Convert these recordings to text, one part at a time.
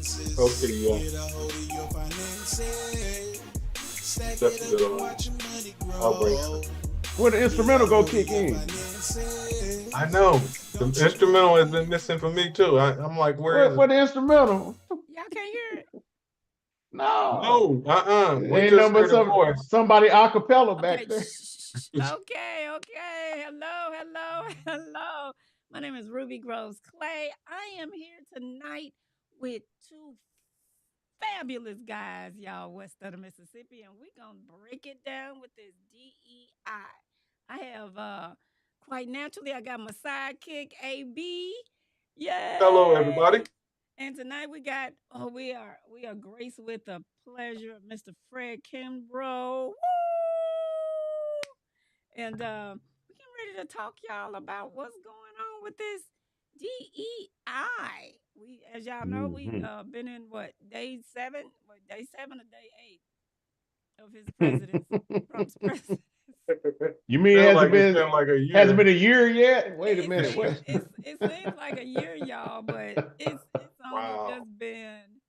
Okay, yeah, definitely. I'll bring some. Where the instrumental go kick in? I know the instrumental has been missing for me too. I'm like, where is Where it? the instrumental? Y'all can't hear it. No. No, we Ain't just nothing but heard a voice. somebody a cappella back Okay. there. Okay. Okay. Hello. Hello. Hello. My name is Ruby Groves Clay. I am here tonight with two fabulous guys, y'all, west of the Mississippi, and we're gonna break it down with this DEI. I have quite naturally I got my sidekick AB. Hello, everybody. Yay! And tonight we are graced with the pleasure of Mr. Fred Kimbrough. Woo! And we're getting ready to talk y'all about what's going on with this DEI. We, as y'all know, we Mhm. been in what day seven or day eight of his presidency, Trump's presidency. You mean Feel like it's been like a hasn't year. been a year yet? Wait a It minute. seems What? it seems like a year, y'all, but it's only Wow. just been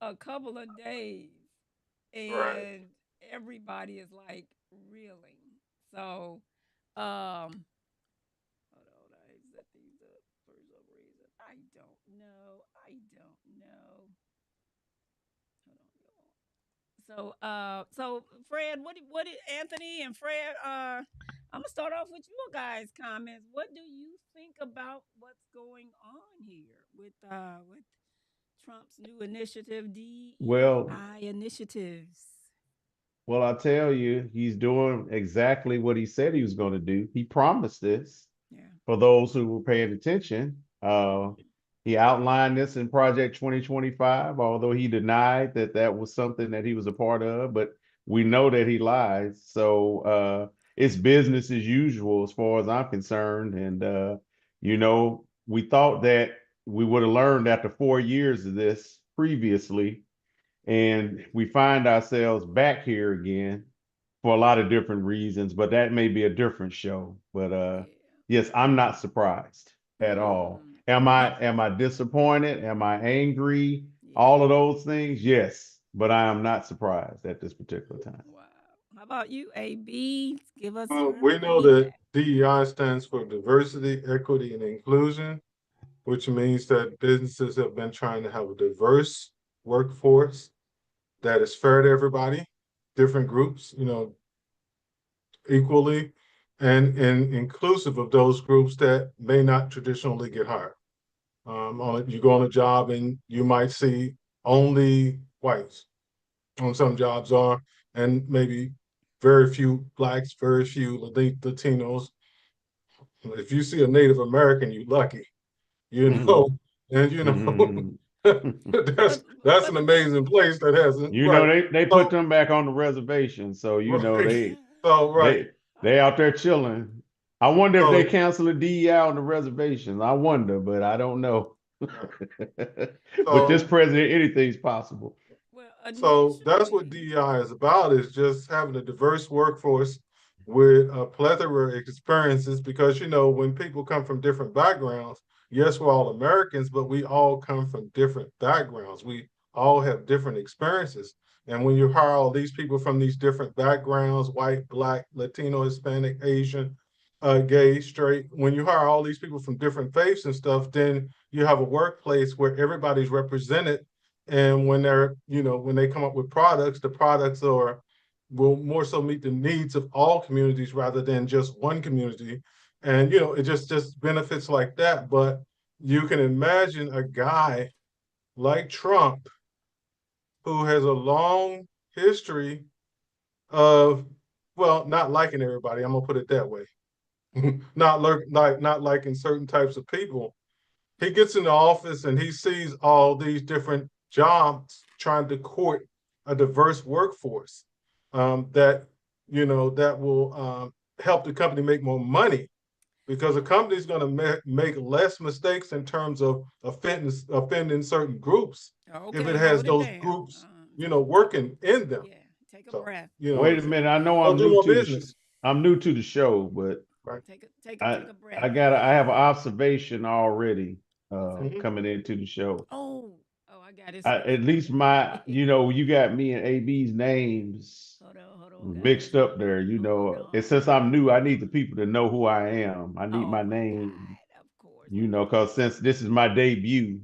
a couple of days, Right. and everybody is like reeling. So, um, hold on, I set these up for some reason. I don't know. I don't know. Hold on, y'all. So Fred, what did Anthony and Fred? I'm gonna start off with your guys' comments. What do you think about what's going on here with Trump's new initiative, Well, DEI initiatives? well, I tell you, he's doing exactly what he said he was going to do. He promised this Yeah. for those who were paying attention. He outlined this in Project 2025, although he denied that that was something that he was a part of, but we know that he lies. So it's business as usual as far as I'm concerned. And, we thought that we would have learned after 4 years of this previously, and we find ourselves back here again for a lot of different reasons, but that may be a different show. But Yeah. yes, I'm not surprised at all. Mm. Am Now, I am I disappointed? Am I angry? yeah. All of those things, yes, but I am not surprised at this particular time. Wow. How about you, AB? Give us your We know that feedback. DEI stands for diversity, equity, and inclusion, which means that businesses have been trying to have a diverse workforce that is fair to everybody, different groups, equally, and inclusive of those groups that may not traditionally get hired. You go on a job and you might see only whites on some jobs are, and maybe very few blacks, very few Latinos. If you see a Native American, you lucky, you know, and But that's but an the thing, amazing place that hasn't right. They put So them back on the reservation, so right, so right, they out there chilling. I wonder if they so cancel the DEI on the reservations. I wonder, but I don't know. right. With this So president, anything's possible. well, So that's what initially, DEI is about, is just having a diverse workforce with a plethora of experiences. Because, when people come from different backgrounds, yes, we're all Americans, but we all come from different backgrounds. We all have different experiences. And when you hire all these people from these different backgrounds, white, black, Latino, Hispanic, Asian, gay, straight, when you hire all these people from different faiths and stuff, then you have a workplace where everybody's represented, and when they come up with products, the products will more so meet the needs of all communities rather than just one community. And it just benefits like that. But you can imagine a guy like Trump, who has a long history of, well, not liking everybody. I'm gonna put it that way. Not liking certain types of people. He gets in the office and he sees all these different jobs trying to court a diverse workforce, that will help the company make more money, because yeah. the company is going to make less mistakes in terms of offending certain groups if it Okay, has hold it those down. groups Take working in them. Yeah, take a So breath. Wait a minute. I know they'll I'm do new more to business. I'm new to the show, but Right. I Take a breath. I have an observation already Okay. Mhm. coming into the show. Oh, I got his at least you got me and AB's names hold on, guys. mixed up there, Hold and on, since I'm new, I need the people to know who I am. I need oh my my name, God, of course. Let me get because this since this is straight. my debut,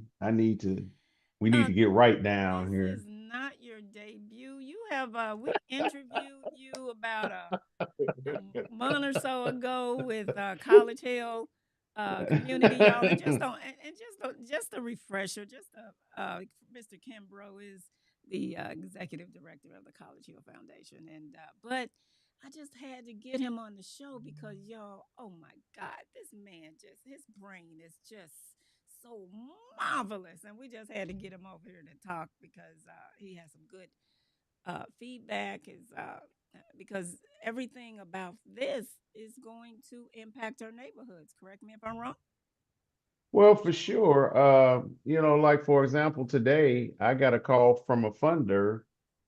we need Uh, to get right this down is here. not your debut. You have we interviewed you about a month or so ago with College Hill community, y'all, and just don't and just a refresher, Mr. Kimbrough is the executive director of the College Hill Foundation, and but I just had to get him on the show because y'all, oh my God, this man just his brain is just so marvelous, and we just had to get him over here to talk because he has some good feedback is because everything about this is going to impact our neighborhoods. Correct me if I'm wrong. Well, for sure. Like for example, today I got a call from a funder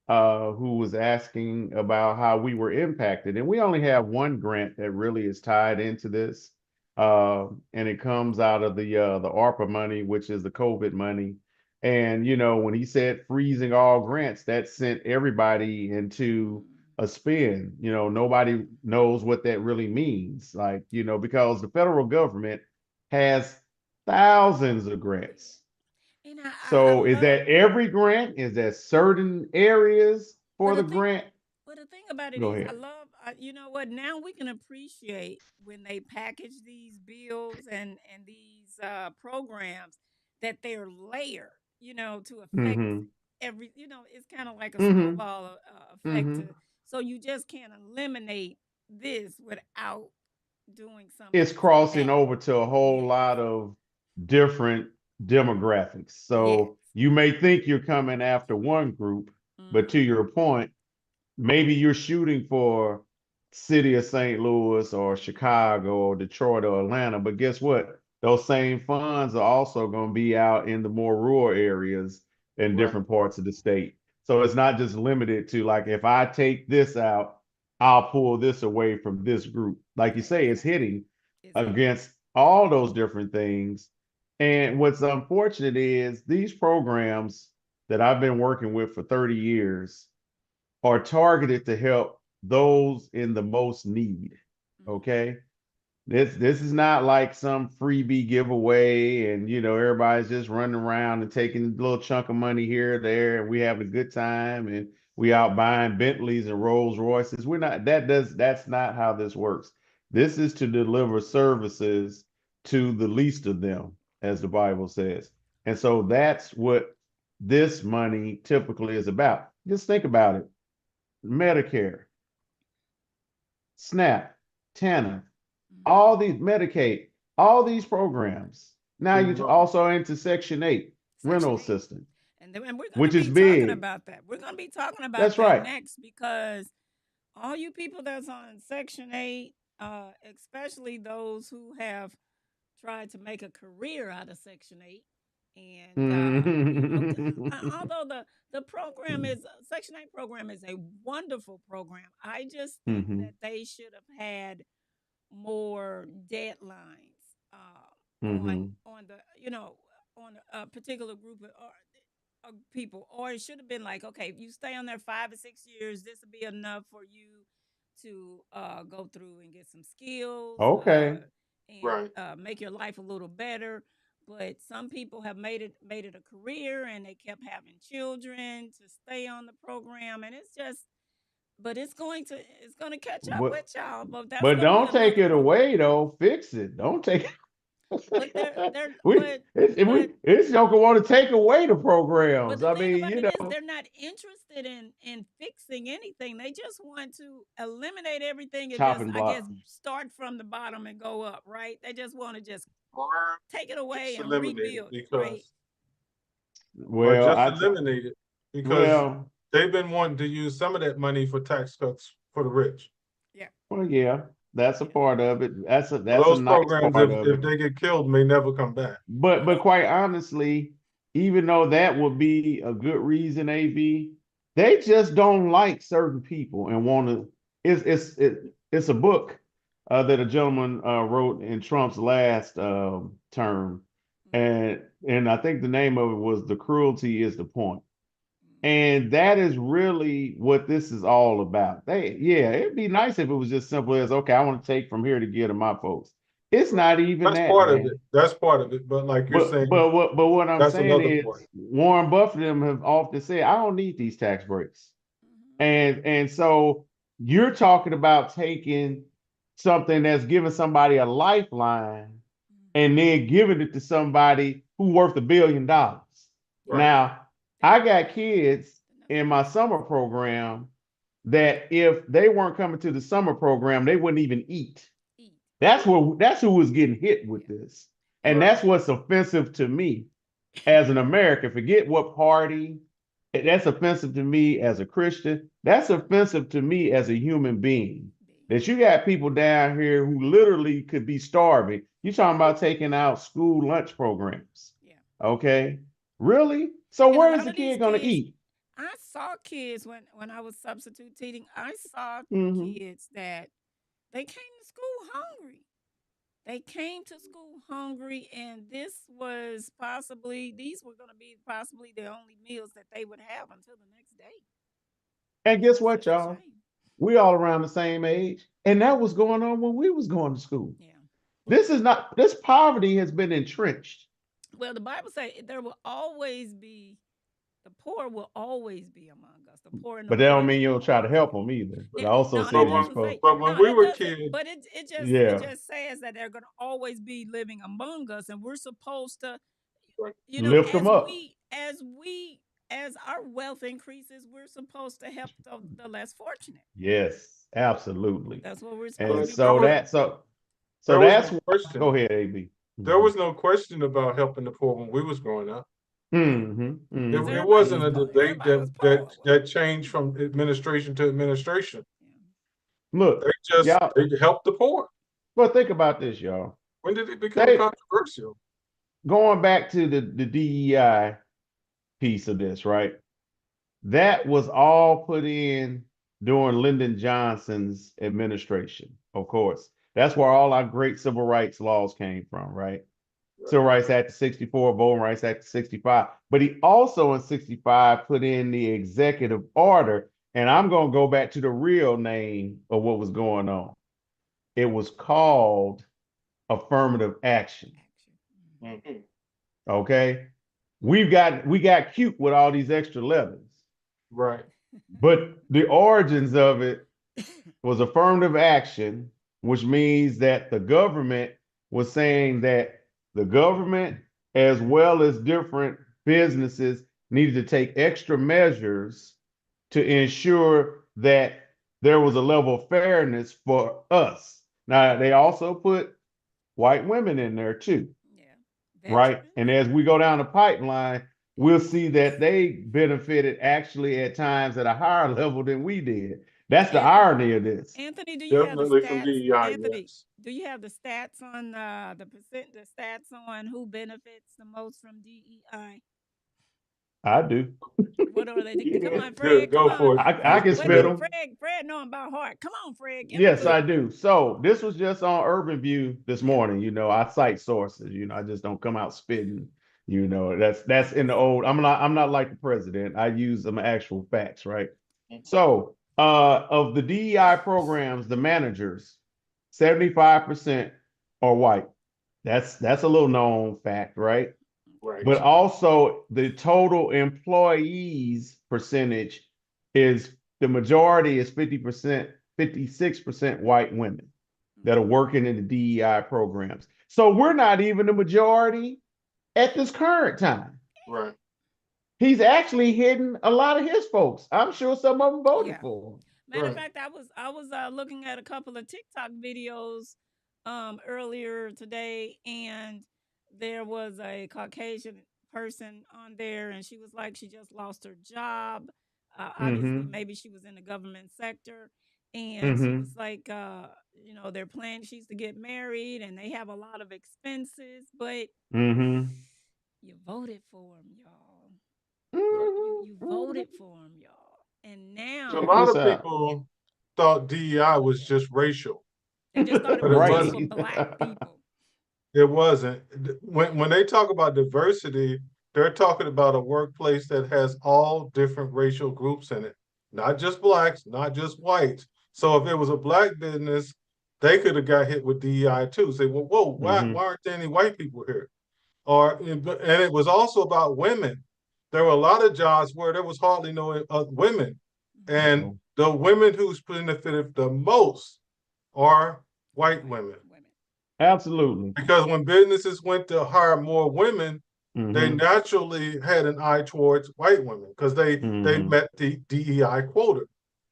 who was asking about how we were impacted. And we only have one grant that really is tied into this. And it comes out of the ARPA money, which is the COVID money. And when he said freezing all grants, that sent everybody into Mm, a spin. Nobody knows what that really means. Like, because the federal government has thousands of yeah. grants. And I So is love, that every grant? Is that certain areas but for the grant? the thing about it Go is, I ahead. love, you know what? Now we can appreciate when they package these bills and these programs that they're layered, to affect Mm-hmm. it's kind of like a Mm-hmm. snowball effect Mm-hmm. to, so you just can't eliminate this without doing It's something for crossing that. over to a whole Yes. lot of different demographics. Yes. So you may think you're coming after one group, but to Mm-hmm. your point, maybe you're shooting for city of St. Louis or Chicago or Detroit or Atlanta, but guess what? Those same funds are also going to be out in the more rural areas in Right. different parts of the state. So it's not just limited to like if I take this out, I'll pull this away from this group. Like you say, it's Exactly. hitting It's hitting. against all those different things. And what's unfortunate is these programs that I've been working with for 30 years are targeted to help those in the most need. Mm-hmm. Okay. This is not like some freebie giveaway and everybody's just running around and taking a little chunk of money here or there and we having a good time and we out buying Bentleys and Rolls Royces. We're not that's not how this works. This is to deliver services to the least of them, as the Bible says. And so that's what this money typically is about. Just think about it. Medicare, SNAP, TANF, Mm-hmm. all these Medicaid, all these programs. Now you're Right. also into Section 8 Section rental 8. system, And we're going to which is be talking big. about that. We're going to be talking about That's that right. next because all you people that's on Section 8, especially those who have tried to make a career out of Section 8, and, although the program is, Section 8 program is a wonderful program, I just think Mhm, that they should have had more deadlines mhm. on the on a particular group of people, or it should have been like, okay, if you stay on there 5 or 6 years, this will be enough for you to go through and get some skills Okay. and Right. make your life a little better. But some people have made it a career, and they kept having children to stay on the program, and it's just, but it's going to catch up But with y'all. But that's but going to be don't take another it program. away though. Fix it. Don't take But they're it. we but it's but we it's don't want to take away the but programs. the I thing mean, about it is, they're not interested in fixing anything. They just want to eliminate everything and just, chopping I guess, block. start from the bottom and go up, right? They just want to just Or take it away just and eliminate it rebuild it, right? because, or Well, just eliminate it because well, they've been wanting to use some of that money for tax cuts for the rich. Yeah, well, yeah, that's a yeah. part of it. So That's a those nice programs, part of if it. they get killed, may never come back. But quite honestly, even though that would be a good reason, AB, they just don't like certain people and want to. It's a book that a gentleman wrote in Trump's last term, Mm-hmm. and and I think the name of it was "The Cruelty is the Point." And that is really what this is all about. Yeah, it'd be nice if it was just simple as, okay, I want to take from here to give to my folks. It's Right. not even That's that, part of it. man. That's part of it. But like you're saying, What I'm that's saying another part. is Warren Buffett and them have often said, I don't need these tax breaks. And so you're talking about taking something that's giving somebody a lifeline and then giving it to somebody who worth $1 billion. Right. Now, I got kids in my summer program that if they weren't coming to the summer program, they wouldn't even eat. That's who was getting hit with this. And Right. that's what's offensive to me as an American. Forget what party. That's offensive to me as a Christian. That's offensive to me as a human being. That you got people down here who literally could be starving. You're talking about taking out school lunch programs. Yeah. Okay. Really? So And a where is lot the of these kid going to kids, eat? I saw kids when I was substitute teaching. I saw Mm-hmm. kids that they came to school hungry. They came to school hungry, and these were going to be possibly the only meals that they would have until the next day. And And guess it's what, just a y'all? shame. We all around the same age. And that was going on when we was going to school. Yeah. This poverty has been entrenched. Well, the Bible says the poor will always be among us. The poor and the But that don't widows mean you will don't try to always help be. them either. But I Yeah, also no, it said But you're when, doesn't supposed. say but when no. we That were doesn't. kids, But it Yeah. just says that they're going to always be living among us, and we're supposed to, right, Lift them up. as our wealth increases, we're supposed to help the less fortunate. Yes, absolutely. That's what we're supposed to And but be there so was doing. so there was that's no why. question. Go ahead, AB. There Mm-hmm. was no question about helping the poor when we was growing up. Yeah, Mm-hmm. It, because it Mm-hmm. wasn't a debate everybody was that poor. changed from administration to administration. They Look, just y'all, they helped the poor. but think about this, y'all. When did it become They controversial? going back to the DEI piece of this, right? That was all put in during Lyndon Johnson's administration, of course. That's where all our great civil rights laws came from, right? Right. Civil Rights Act of 64, Voting Rights Act of 65. But he also in 65 put in the executive order. And I'm going to go back to the real name of what was going on. It was called affirmative action. Mhm. Okay. We got cute with all these extra letters, Right. but the origins of it was affirmative action, which means that the government was saying that the government, as well as different businesses, needed to take extra measures to ensure that there was a level of fairness for us. Now, they also put white women in there too, Yeah, right? veterans. And as we go down the pipeline, we'll see that they benefited actually at times at a higher level than we did. That's the Anthony, irony of this. Anthony, do you have the Definitely from stats? DEI, Anthony, yes. do you have the stats on the stats on who benefits the most from DEI? I do. What are they? Come Yeah, on, Fred. good. Come Go on. for it. I can Wait a spit minute, them. Fred. Fred know about heart. Come on, Fred. Give them Yes, to I us. do. So this was just on Urban View this Yeah. morning. I cite sources. I just don't come out spitting. That's in the Understood. old. I'm not like the president. I use some actual facts, right? Mhm. So of the DEI programs, the managers, 75% are white. That's a little known fact, right? Right. But also the total employees percentage is the majority is 50%, 56% white women that are working in the DEI programs. So we're not even the majority at this current time. Right. He's actually hitting a lot of his folks. I'm sure some of them voted Yeah. for him. Matter of Right. fact, I was looking at a couple of TikTok videos earlier today, and there was a Caucasian person on there, and she was like, she just lost her job. Obviously, Mm-hmm. maybe she was in the government sector, and she was Mm-hmm. like, they're planning. She's to get married, and they have a lot of expenses, but Mm-hmm. you voted for them, y'all. You Mm-hmm. voted for them, y'all, and So a Check now lot this of out. people thought DEI was just racial, they just thought it but was it just for wasn't. Right. black people. It wasn't. When they talk about diversity, they're talking about a workplace that has all different racial groups in it, not just blacks, not just whites. So if it was a black business, they could have got hit with DEI too. Say, well, whoa, why aren't there any white people here? And it was also about women. There were a lot of jobs where there was hardly no women, Mhm. and the women who's benefited the most are white women. Women. Absolutely. Because when businesses went to hire more women, they Hmm. naturally had an eye towards white women because they Hmm. met the DEI quota.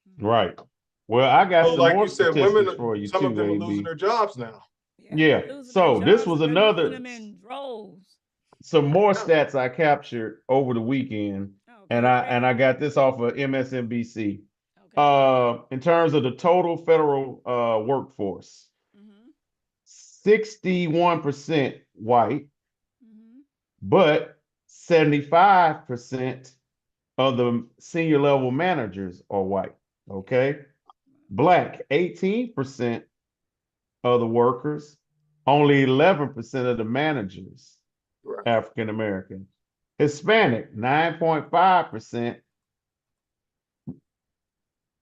Mhm. Right. Well, I got So, some like more you said, statistics women, for you some of too, them are losing AB. their jobs now. Yeah, Yeah. they're losing their So this jobs was and they're losing another them in droves. some more Yeah. stats I captured over the weekend, Oh, and okay, I Fred. got this off of MSNBC. Okay. In terms of the total federal workforce, Mhm. 61% white, Mhm. but 75% of the senior level managers are white. Yeah. Okay. Black, 18% of the workers, only 11% of the managers, Right. African American. Hispanic, 9.5%,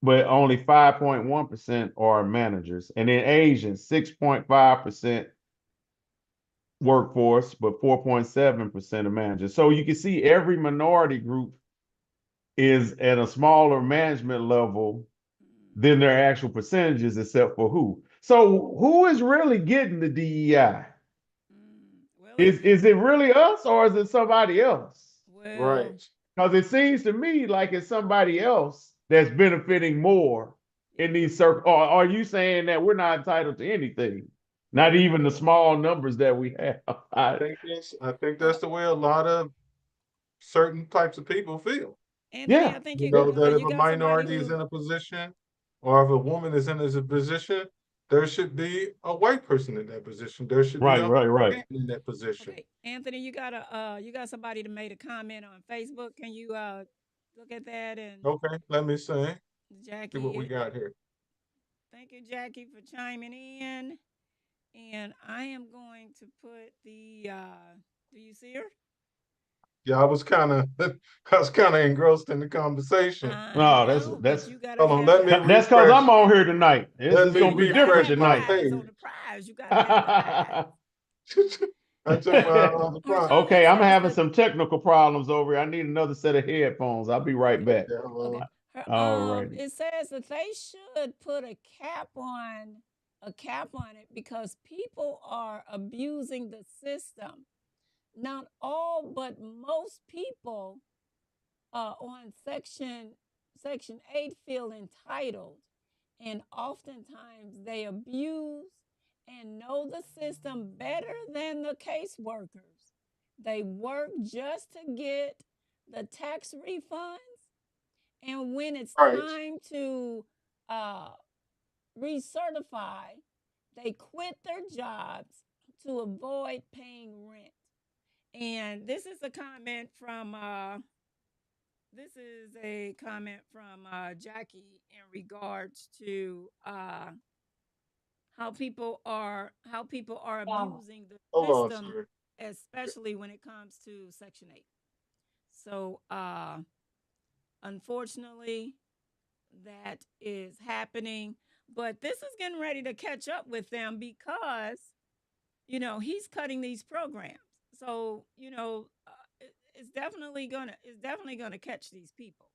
but only 5.1% are managers. And then Asian, 6.5% workforce, but 4.7% of managers. So you can see every minority group is at a smaller management level Mhm. than their actual percentages, except for who. So who is really getting the DEI? Well, Is it really us or is it somebody else? well, Right. Because it seems to me like it's somebody else that's benefiting more in yeah. these circles. Or are you saying that we're not entitled to anything? Not even the small numbers that we have. I think Uh, that's the way a lot of certain types of people feel. Anthony, Yeah. I think You know, that if you a got somebody minority is who. in a position or if a woman is in a position, there should be a white person in that position. There should be Right, a right, right. man in that position. Okay, Anthony, you got somebody that made a comment on Facebook. Can you look at that? And Okay, let me see what we Jackie, got here. thank you, Jackie, for chiming in. And I am going to put the. Do you see her? Yeah, I was kind of engrossed in the conversation. I No, know, but that's you gotta Hold on, have let your me that's because refresh. I'm on here tonight. Let It's me gonna you be gotta different refresh have my tonight. eyes on page. the prize. You gotta have your eyes. I took my on the Aren't front. y'all Okay, I'm listening having to? some technical problems over here. I need another set of headphones. I'll be right Okay, back. Yeah, hold okay. on. All right. It says that they should put a cap on it because people are abusing the system. Not all, but most people on Section 8 feel entitled, and oftentimes they abuse and know the system better than the caseworkers. They work just to get the tax refunds, and when it's Right, time to uh, recertify, they quit their jobs to avoid paying rent. And this is a comment from Jackie in regards to how people are abusing the hold on, system, sir. especially when it comes to Section 8. So, unfortunately, that is happening. But this is getting ready to catch up with them because he's cutting these programs. So it's definitely gonna catch these people.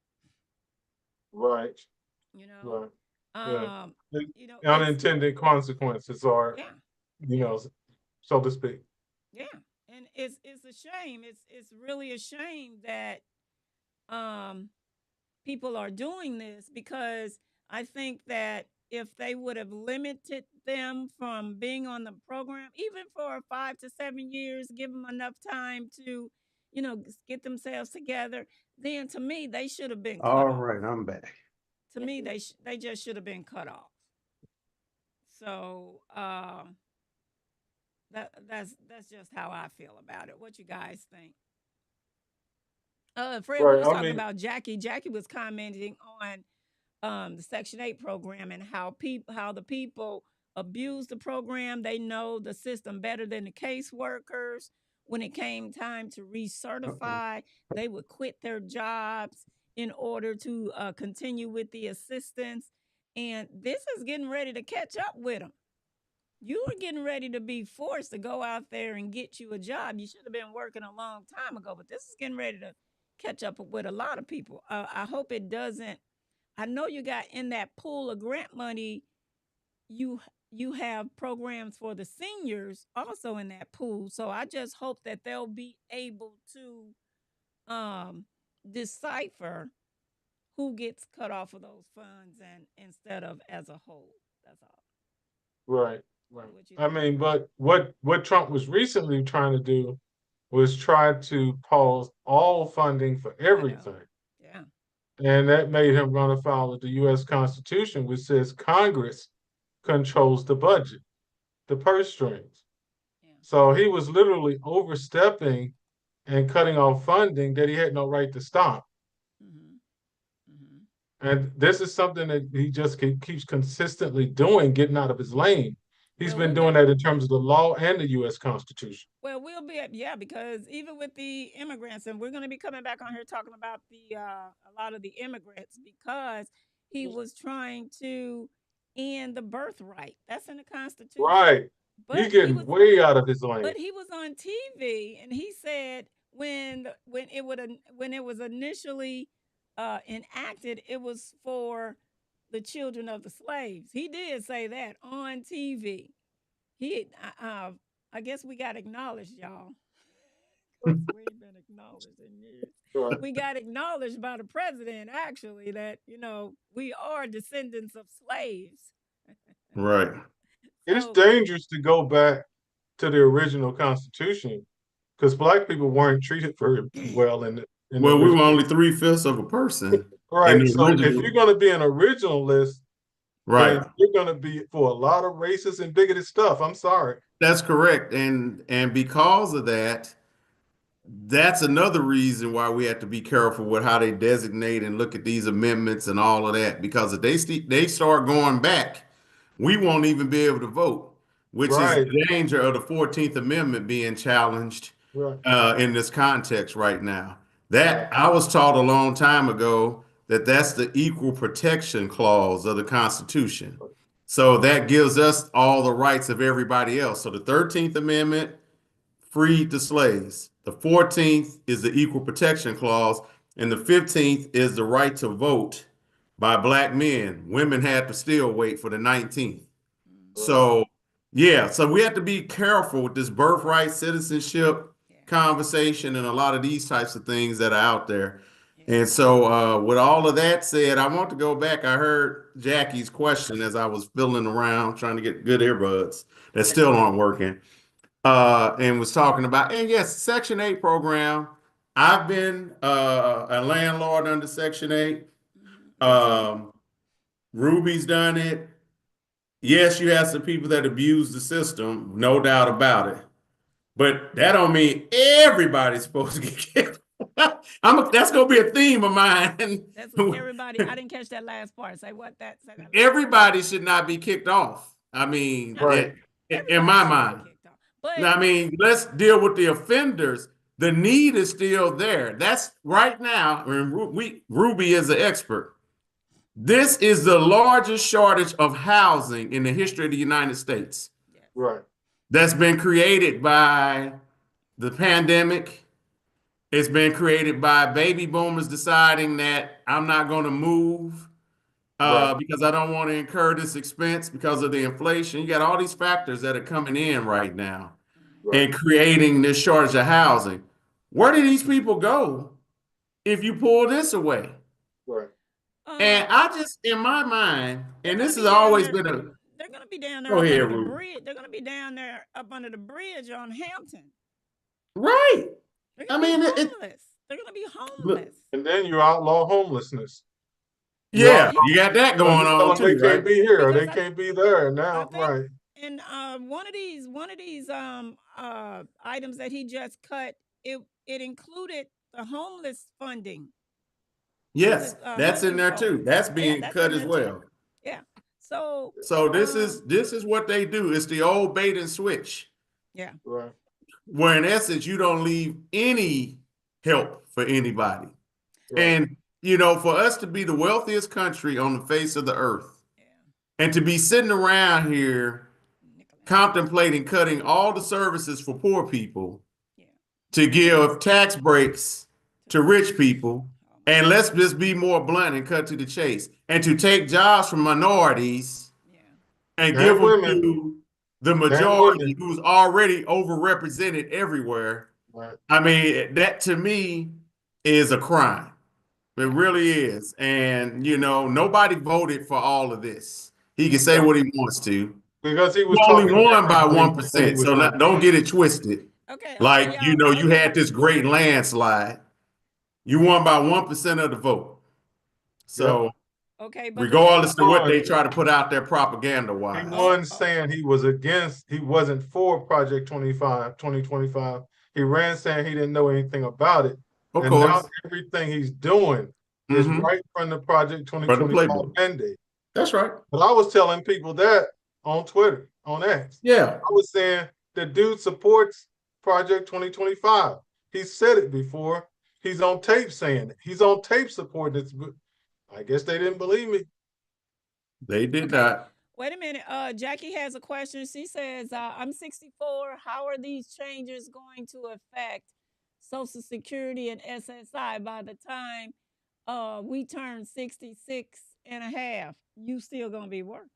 Right, You know, right. Yeah. The it's unintended consequences are, yeah, you yeah, know, so to speak. yeah, and it's a shame. It's really a shame that um people are doing this because I think that if they would have limited them from being on the program, even for 5 to 7 years, give them enough time to, get themselves together, then to me, they should have been cut All off. right, I'm back. To me, they just should have been cut off. So that's just how I feel about it. What you guys think? Fred, we Right. was I talking mean, about Jackie. Jackie was commenting on the Section 8 program and how the people abused the program. They know the system better than the caseworkers. When it came time to recertify, they would quit their jobs in order to continue with the assistance. And this is getting ready to catch up with them. You are getting ready to be forced to go out there and get you a job. You should have been working a long time ago, but this is getting ready to catch up with a lot of people. I hope it doesn't. I know you got in that pool of grant money. You you have programs for the seniors also in that pool. So I just hope that they'll be able to decipher who gets cut off of those funds and instead of as a whole. That's all. Right, right. What you I think? mean, but what Trump was recently trying to do was try to pause all funding for I know. everything. Yeah. And that made him run afoul of the US Constitution, which says Congress controls the budget, the purse strings. Yeah. So he was literally overstepping and cutting off funding that he had no right to stop. Mm-hmm. Mm-hmm. And this is something that he just keeps consistently doing, getting out of his lane. He's Well, been we'll doing be that in terms of the law and the US Constitution. well, we'll be yeah, because even with the immigrants, and we're going to be coming back on here talking about the a lot of the immigrants because he was trying to end the birthright. That's in the Constitution. Right. He's But he getting was way out of his lane. but he was on TV and he said when it was initially enacted, it was for the children of the slaves. He did say that on TV. He, I guess we got acknowledged, y'all, because we ain't been acknowledged in years. Right. We got acknowledged by the president, actually, that we are descendants of slaves. Right. It's So dangerous to go back to the original Constitution because black people weren't treated very well in the Well, we were original. only 3/5 of a person in Right. the So if you're original. going to be an originalist, Right. then you're going to be for a lot of racist and bigoted stuff. I'm sorry. That's correct. And because of that, that's another reason why we have to be careful with how they designate and look at these amendments and all of that. Because if they start going back, we won't even be able to vote, which is Right. the danger of the 14th Amendment being challenged Right. in this context right now. Right. That I was taught a long time ago that that's the equal protection clause of the Constitution. So that gives us all the rights of everybody else. So the 13th Amendment freed the slaves. The 14th is the equal protection clause, and the 15th is the right to vote by black men. Women had to still wait for the 19th. Right. So, yeah, so we have to be careful with this birthright citizenship yeah, conversation and a lot of these types of things that are out there. yeah, And so, with all of that said, I want to go back. I heard Jackie's question as I was fiddling around trying to get good earbuds that still aren't working, and was talking about, and yes, Section 8 program. I've been a landlord under Section 8. me too. Ruby's done it. Yes, you have some people that abuse the system, no doubt about it. But that don't mean everybody's supposed to get kicked. That's gonna be a theme of mine. That's what everybody. I didn't catch that last part. Say what that. Say that last part. Everybody should not be kicked off. I mean, No, Right. in everybody my shouldn't be mind. kicked off. But I mean, let's deal with the offenders. The need is still there. That's right now. Ruby is an expert. This is the largest shortage of housing in the history of the United States. yes, Right. That's been created by the pandemic. It's been created by baby boomers deciding that I'm not going to move Right. because I don't want to incur this expense because of the inflation. You got all these factors that are coming in right now Right. and creating this shortage of housing. Where do these people go if you pull this away? Right. And um, I just, in my mind, they're and gonna this has be down always there. been a, They're gonna be down there go up ahead, under the Ruby. bridge. They're gonna be down there up under the bridge on Hampton. Right. They're I gonna be mean, homeless. They're gonna be look, homeless. And then you outlaw homelessness. You yeah, outlaw you got that because going you tell on them they too, can't right? be here or Because they can't be there I now. think Right. in one of these items that he just cut, it included the homeless funding. Was Yes, it that's in housing there code? too. That's Yeah, being that's cut in as there too. well. Yeah. So So this is what they do. It's the old bait and switch, yeah. Right. where in essence you don't leave any help for anybody. Right. And you know, for us to be the wealthiest country on the face of the earth, Yeah. and to be sitting around here contemplating cutting all the services for poor people Yeah. to give tax breaks to rich people, Oh and let's just be more blunt and cut to the chase, and to take jobs from minorities yeah. and give And them women. to the And majority women. who's already overrepresented everywhere. Right. I mean, that to me is a crime. It Yeah. really is. And, you know, nobody voted for all of this. He can say No. what he wants to. Because he You was only talking won by differently when he 1%. was So running. don't get it twisted. Okay. Okay, Like, you y'all. know, you Okay. had this great landslide. You won by 1% of the vote. So Okay, but the thing regardless of what Won. they try to put out there propaganda He wise. won saying he was against, he wasn't for Project 2025. He ran saying he didn't know anything about it. Of And now course. everything he's doing is Mhm. right from the Project For the 2025 playbook. mandate. That's right. But I was telling people that on Twitter, on X. Yeah. I was saying the dude supports Project 2025. He said it before. He's on tape saying it. He's on tape supporting it. I guess they didn't believe me. They did Okay. not. Wait a minute. Jackie has a question. She says, I'm 64. How are these changes going to affect Social Security and SSI by the time we turn 66 and a half? You still gonna be working.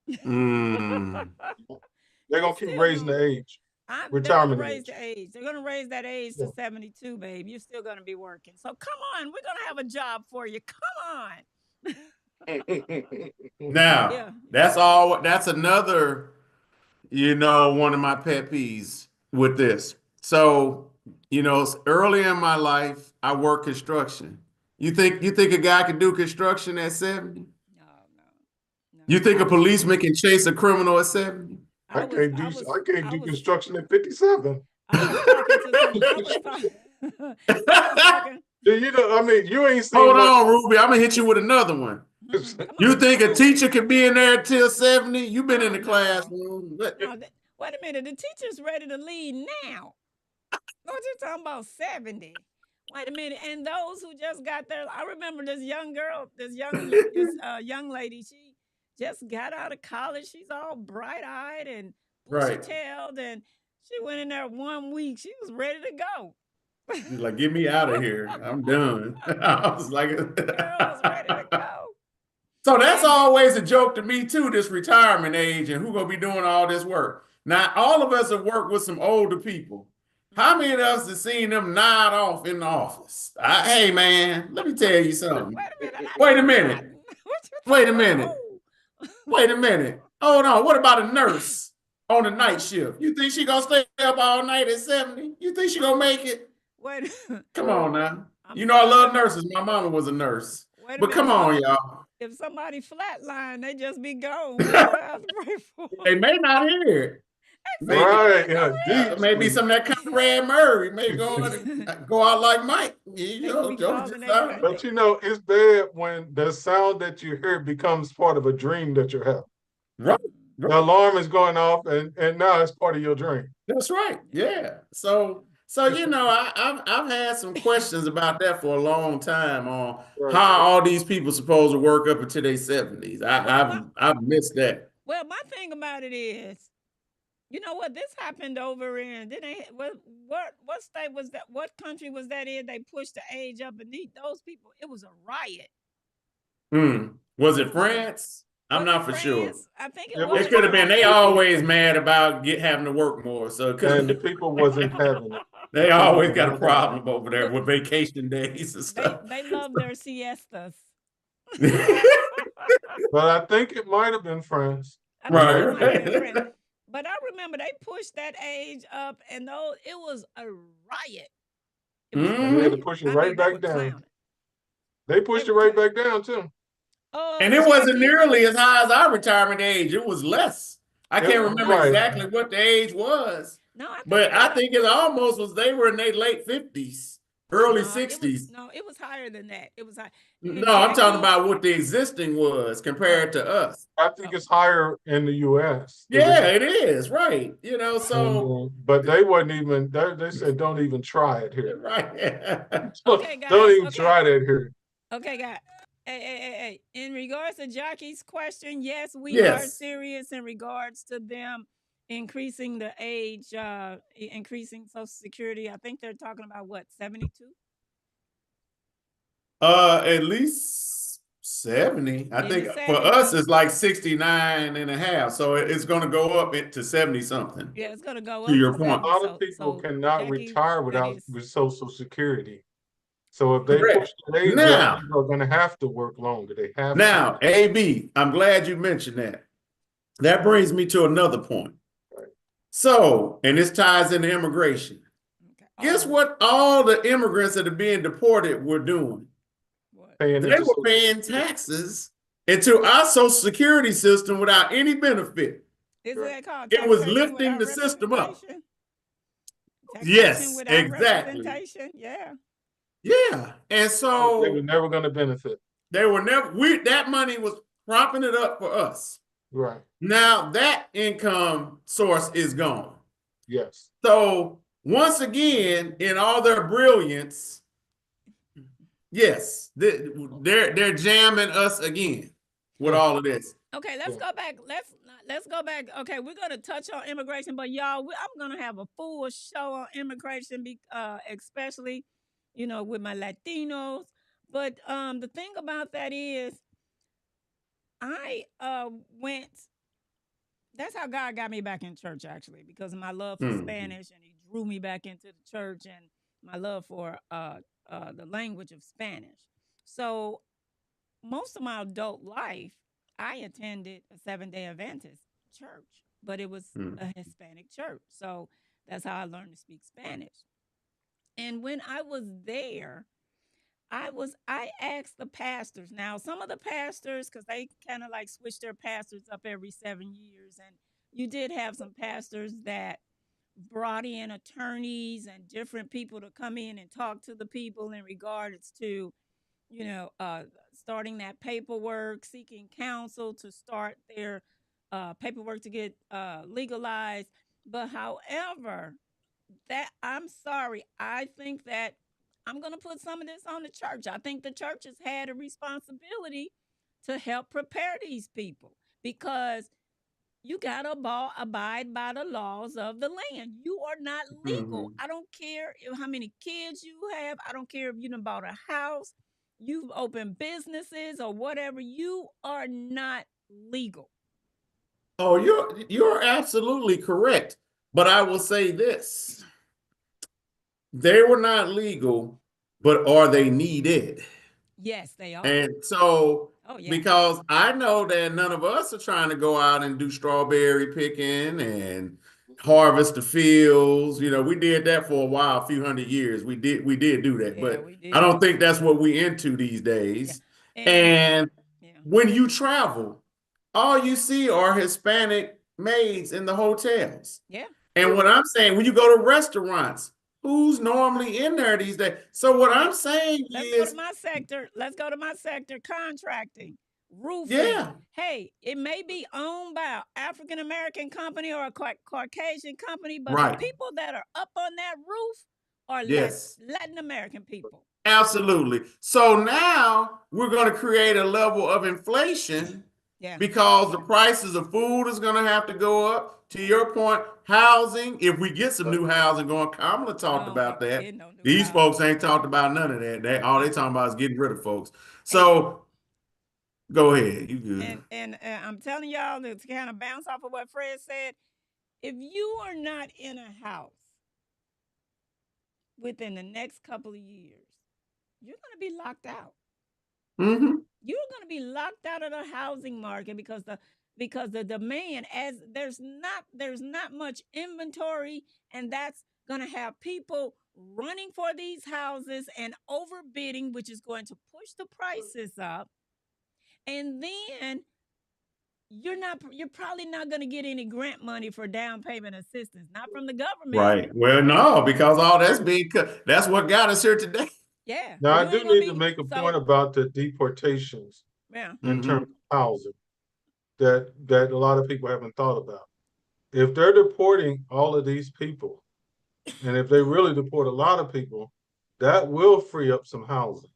Mm. They're You gonna keep still raising gonna the age, they're gonna retirement raise age. the age. They're gonna raise that age to Yeah. 72, babe. You're still gonna be working. So come on, we're gonna have a job for you. Come on. Now, Yeah, that's all. That's another, you know, one of my pet peeves with this. So, you know, early in my life, I worked construction. You think a guy can do construction at 70? no, no, no. You think a policeman can chase a criminal at 70? I can't do I can't I do was construction at 57. I was talking to some. I was talking. I was talking. You know, I mean, you ain't seen Hold nothing. on, Ruby. I'm gonna hit you with another one. Come You on, think come a on. teacher can be in there till 70? You've been in Oh the no, classroom. no. Wait a minute. The teacher's ready to leave now. What you talking about 70? Wait a minute. And those who just got there, I remember this young girl, this young lady. She just got out of college. She's all bright eyed and bushy Right. tailed, and she went in there 1 week. She was ready to go. She's like, get me out of here. I'm done. I was like, Girl was ready to go. so that's And always a joke to me too, this retirement age and who gonna be doing all this work. Now, all of us have worked with some older people. How many of us have seen them nod off in the office? Hey man, let me tell you something. wait a minute, I Wait a ain't minute. nodding. What you Wait a talking about? minute. Wait a minute. Hold on. What about a nurse on the night Uh-huh. shift? You think she gonna stay up all night at 70? You think she gonna make it? Wait. Come on now. I'm You know I sorry. love nurses. My mama was a nurse. Wait a But minute. come on, y'all. If somebody flatline, they just be gone. What you gonna have to pray for? They may not hear it. Maybe Right, Exactly. yeah, deep maybe sleep. some of that Conrad Murray may go out like Mike. You They know, be Joe calling just they out. But you know, it's bad when the sound that you hear becomes part of a dream that you have. Right, The right. alarm is going off, and now it's part of your dream. That's right. Yeah. So you know, I've had some questions about that for a long time on Right. how all these people supposed to work up into their 70s. I've missed that. Well, my thing about it is, you know what? This happened over in did they what state was that? What country was that in? They pushed the age up, and those people. It was a riot. Was It it was a France? I'm Was it not for sure. France? I think it It was was It could have been. France. They France. always mad about having to work more, so it could have And the been. people wasn't having it. The They people always were got a not having it. problem over there Look, with vacation days and stuff. they love their siestas. But I think it might have been France. I think Right, it might have been right. France. But I remember they pushed that age up, and though it was a riot. It was a And they had to riot. push it I mean, right they back were down. clowning. They They pushed it were right clowning. back down too. And it wasn't Jackie, nearly as high as our retirement age. It was less. I It, can't remember right. exactly what the age was, no, I think but it was I like think it almost was they were in their late 50s. Early No, it was 60s. no, it was higher than that. It was high. No, I'm talking Jackie, about what the existing was compared to us. I think oh, it's higher in the U.S. Yeah, it is, right. So But they wasn't even. They said don't even try it here. right. okay, Don't guys. even try that here. Okay, guys. Hey. In regards to Jackie's question, yes, we are Yes. serious in regards to them increasing the age, increasing Social Security. I think they're talking about what, 72? At least 70. I In the think for us 70s. it's like 69 and a half. So it's gonna go up to 70 something, Yeah, it's gonna go to up to your A point. 70. lot of people So cannot Jackie, retire that without is with Social Security. So if they push Correct. the age up, Now, people are going to have to work longer. They have to. now, AB, I'm glad you mentioned that. That brings me to another point. Right. So, and this ties into immigration. okay. Guess what all the immigrants that are being deported were doing? What? Paying They into were Social paying Security. taxes into our Social Security system without any benefit. Isn't Right. that called It was taxation lifting without the system up. representation? Taxation Yes, without exactly. representation. Yeah. Yeah. And They were so never going to benefit. they were never, that money was propping it up for us. Right. Now that income source is gone. Yes. So once again, in all their brilliance, yes, they're jamming us again with all of this. Okay, let's Yeah. go back. Let's go back. Okay, we're gonna touch on immigration, but y'all, I'm gonna have a full show on immigration, especially, with my Latinos. But the thing about that is, I went. That's how God got me back in church, actually, because of my love for Mhm. Spanish, and He drew me back into the church, and my love for the language of Spanish. So most of my adult life, I attended a Seventh-day Adventist church, but it was a Mhm. Hispanic church. So that's how I learned to speak Spanish. And when I was there, I asked the pastors. Now, some of the pastors, because they kind of like switch their pastors up every 7 years, and you did have some pastors that brought in attorneys and different people to come in and talk to the people in regards to you know, uh, starting that paperwork, seeking counsel to start their paperwork to get legalized. But however, that I'm sorry, I think that I'm going to put some of this on the church. I think the church has had a responsibility to help prepare these people because you got to abide by the laws of the land. You are not legal. Mhm. I don't care how many kids you have. I don't care if you done bought a house, you've opened businesses or whatever. You are not legal. Oh, you're absolutely correct. But I will say this. They were not legal, but are they needed? Yes, they are. And so, Oh, yeah. because I know that none of us are trying to go out and do strawberry picking and harvest the fields. We did that for a while, a few hundred years. We did do that, Yeah, but we I did. don't think that's what we into these Yeah. days. And And yeah, when you travel, all you see are Hispanic maids in the hotels. yeah. And what I'm saying, when you go to restaurants, who's normally in there these days? So what I'm Okay. saying Let's go to is, my sector. Let's go to my sector contracting, roofing. yeah, Hey, it may be owned by an African American company or a Caucasian company, but the right. people that are up on that roof are Yes, Latin American people. absolutely. So now we're going to create a level of inflation Yeah. because the prices of food is going to have to go up. To your point, housing, if we get some new housing going, Kamala We talked don't about get that. no new These folks housing. ain't talked about none of that. All they talking Uh-uh. about is getting rid of folks. Hey, So go ahead. You good. and I'm telling y'all to kind of bounce off of what Fred said. If you are not in a house within the next couple of years, you're going to be locked out. Mm-hmm. You're going to be locked out of the housing market because the demand, as there's not much inventory, and that's going to have people running for these houses and overbidding, which is going to push the prices up. And then you're probably not going to get any grant money for down payment assistance, not from the government. Right. Well, no, because all that's being cut. That's what got us here today. Yeah. Now, I You do ain't gonna need to be make a so point about the deportations yeah. in Mhm. terms of housing that a lot of people haven't thought about. If they're deporting all of these people, and if they really deport a lot of people, that will free up some housing.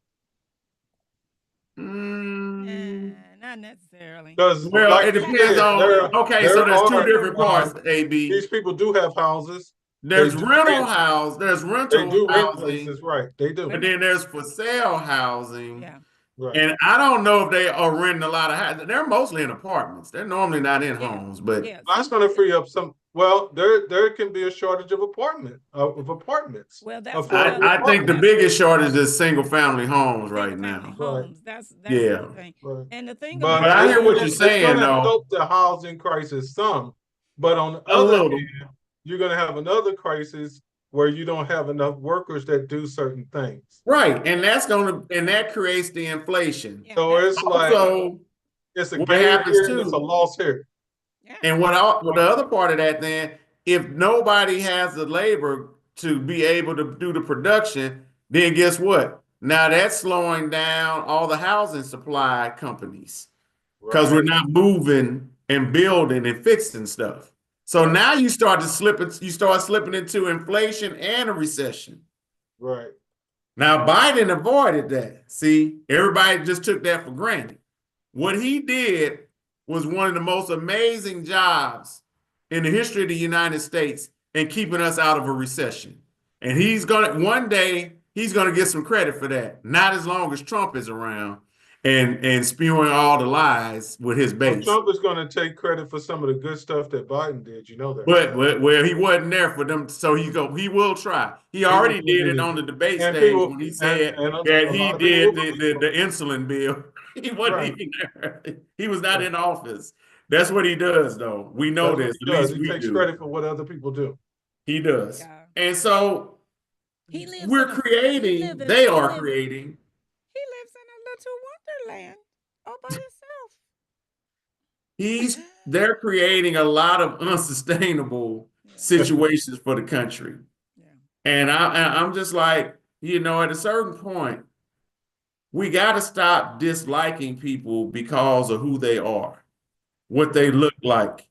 Mm. Not necessarily. Because, Well, like it you depends said, on, okay, so there there's two are different parts, these AB. people do have houses. There's do rental rent. house, there's They rental do rent housing, places, right? They do. but then there's for sale housing. Yeah. Right. And I don't know if they are renting a lot of houses. They're mostly in apartments. They're normally not in Yeah. homes, but Yeah. That's going to free up some. Well, there can be a shortage of apartments, Well, that's affordable I think the apartments. biggest shortage is single family homes right single family now. Right. homes. That's Yeah. the thing. Right. And the thing But about I hear what you're it's saying, going to though. help the housing crisis some. But on the A other little. hand, you're going to have another crisis where you don't have enough workers that do certain things. Right. And that creates the inflation. yeah, So it's like Also, it's a what gain happens here and it's a too, loss here. yeah. and what the other part of that then, if nobody has the labor to be able to do the production, then guess what? Now that's slowing down all the housing supply companies because we're Right. not moving and building and fixing stuff. So now you start slipping into inflation and a recession. Right. Now Biden avoided that. See, everybody just took that for granted. What he did was one of the most amazing jobs in the history of the United States in keeping us out of a recession. And one day he's gonna get some credit for that. Not as long as Trump is around and spewing all the lies with his Well, base. Trump is going to take credit for some of the good stuff that Biden did. You know that. But well, he wasn't there for them, so he will try. He already did it on the debate And stage people, when he and said a that he lot of people will did believe the insulin bill. He wasn't Right. even there. He was not Right. in office. That's what he does, though. We know That's what this. he At does. least He we takes do. credit for what other people do. He does. Yeah. And so He lives we're in a, creating, he they are live- creating. He lives in a little wonderland all by himself. They're creating a lot of unsustainable Yeah. situations for the country. Yeah. And I'm just like, at a certain point, we got to stop disliking people because of who they are, what they look like,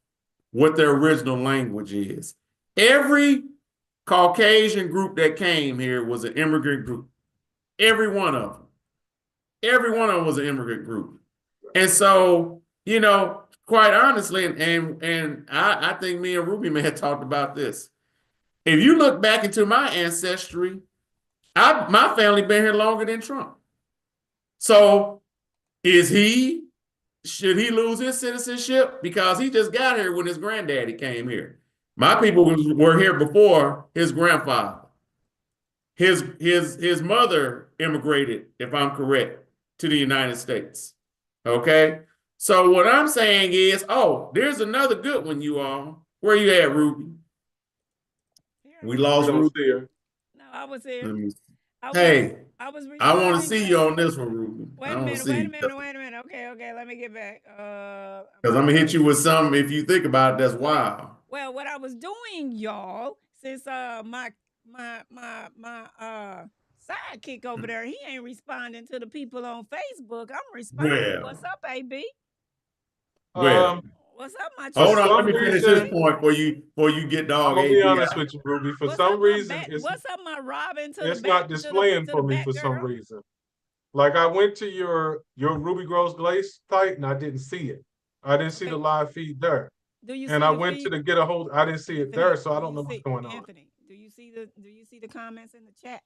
what their original language is. Every Caucasian group that came here was an immigrant group. Every one of them. Every one of them was an immigrant group. And so, quite honestly, and I think me and Ruby may have talked about this. If you look back into my ancestry, my family been here longer than Trump. So should he lose his citizenship? Because he just got here when his granddaddy came here. My people were here before his grandfather. His mother immigrated, if I'm correct, to the United States. Okay? So what I'm saying is, there's another good one, you all. Where you at, Ruby? We lost Ruby. No, I was here. Let me see. I was I want to responding see you on this one, Ruby. Wait a minute. Okay. Let me get back. Because I'm gonna hit you with something. If you think about it, that's wild. Well, what I was doing, y'all, since my sidekick over there, he ain't responding to the people on Facebook. I'm responding. What's up, AB? What's up, my hold on, let me some finish reason- this point before you get dog I'm gonna AB be honest out. with you, Ruby. For What's some up, my reason, what's up, my Robin? To it's the not back, displaying to for the me back for some girl? reason. Like I went to your Ruby Grows Glaze site and I didn't see it. I didn't see the live feed there. Do you And see I the went feed? to get a hold. I didn't see it there, so I don't know what's going on. Anthony, do you see the comments in the chat?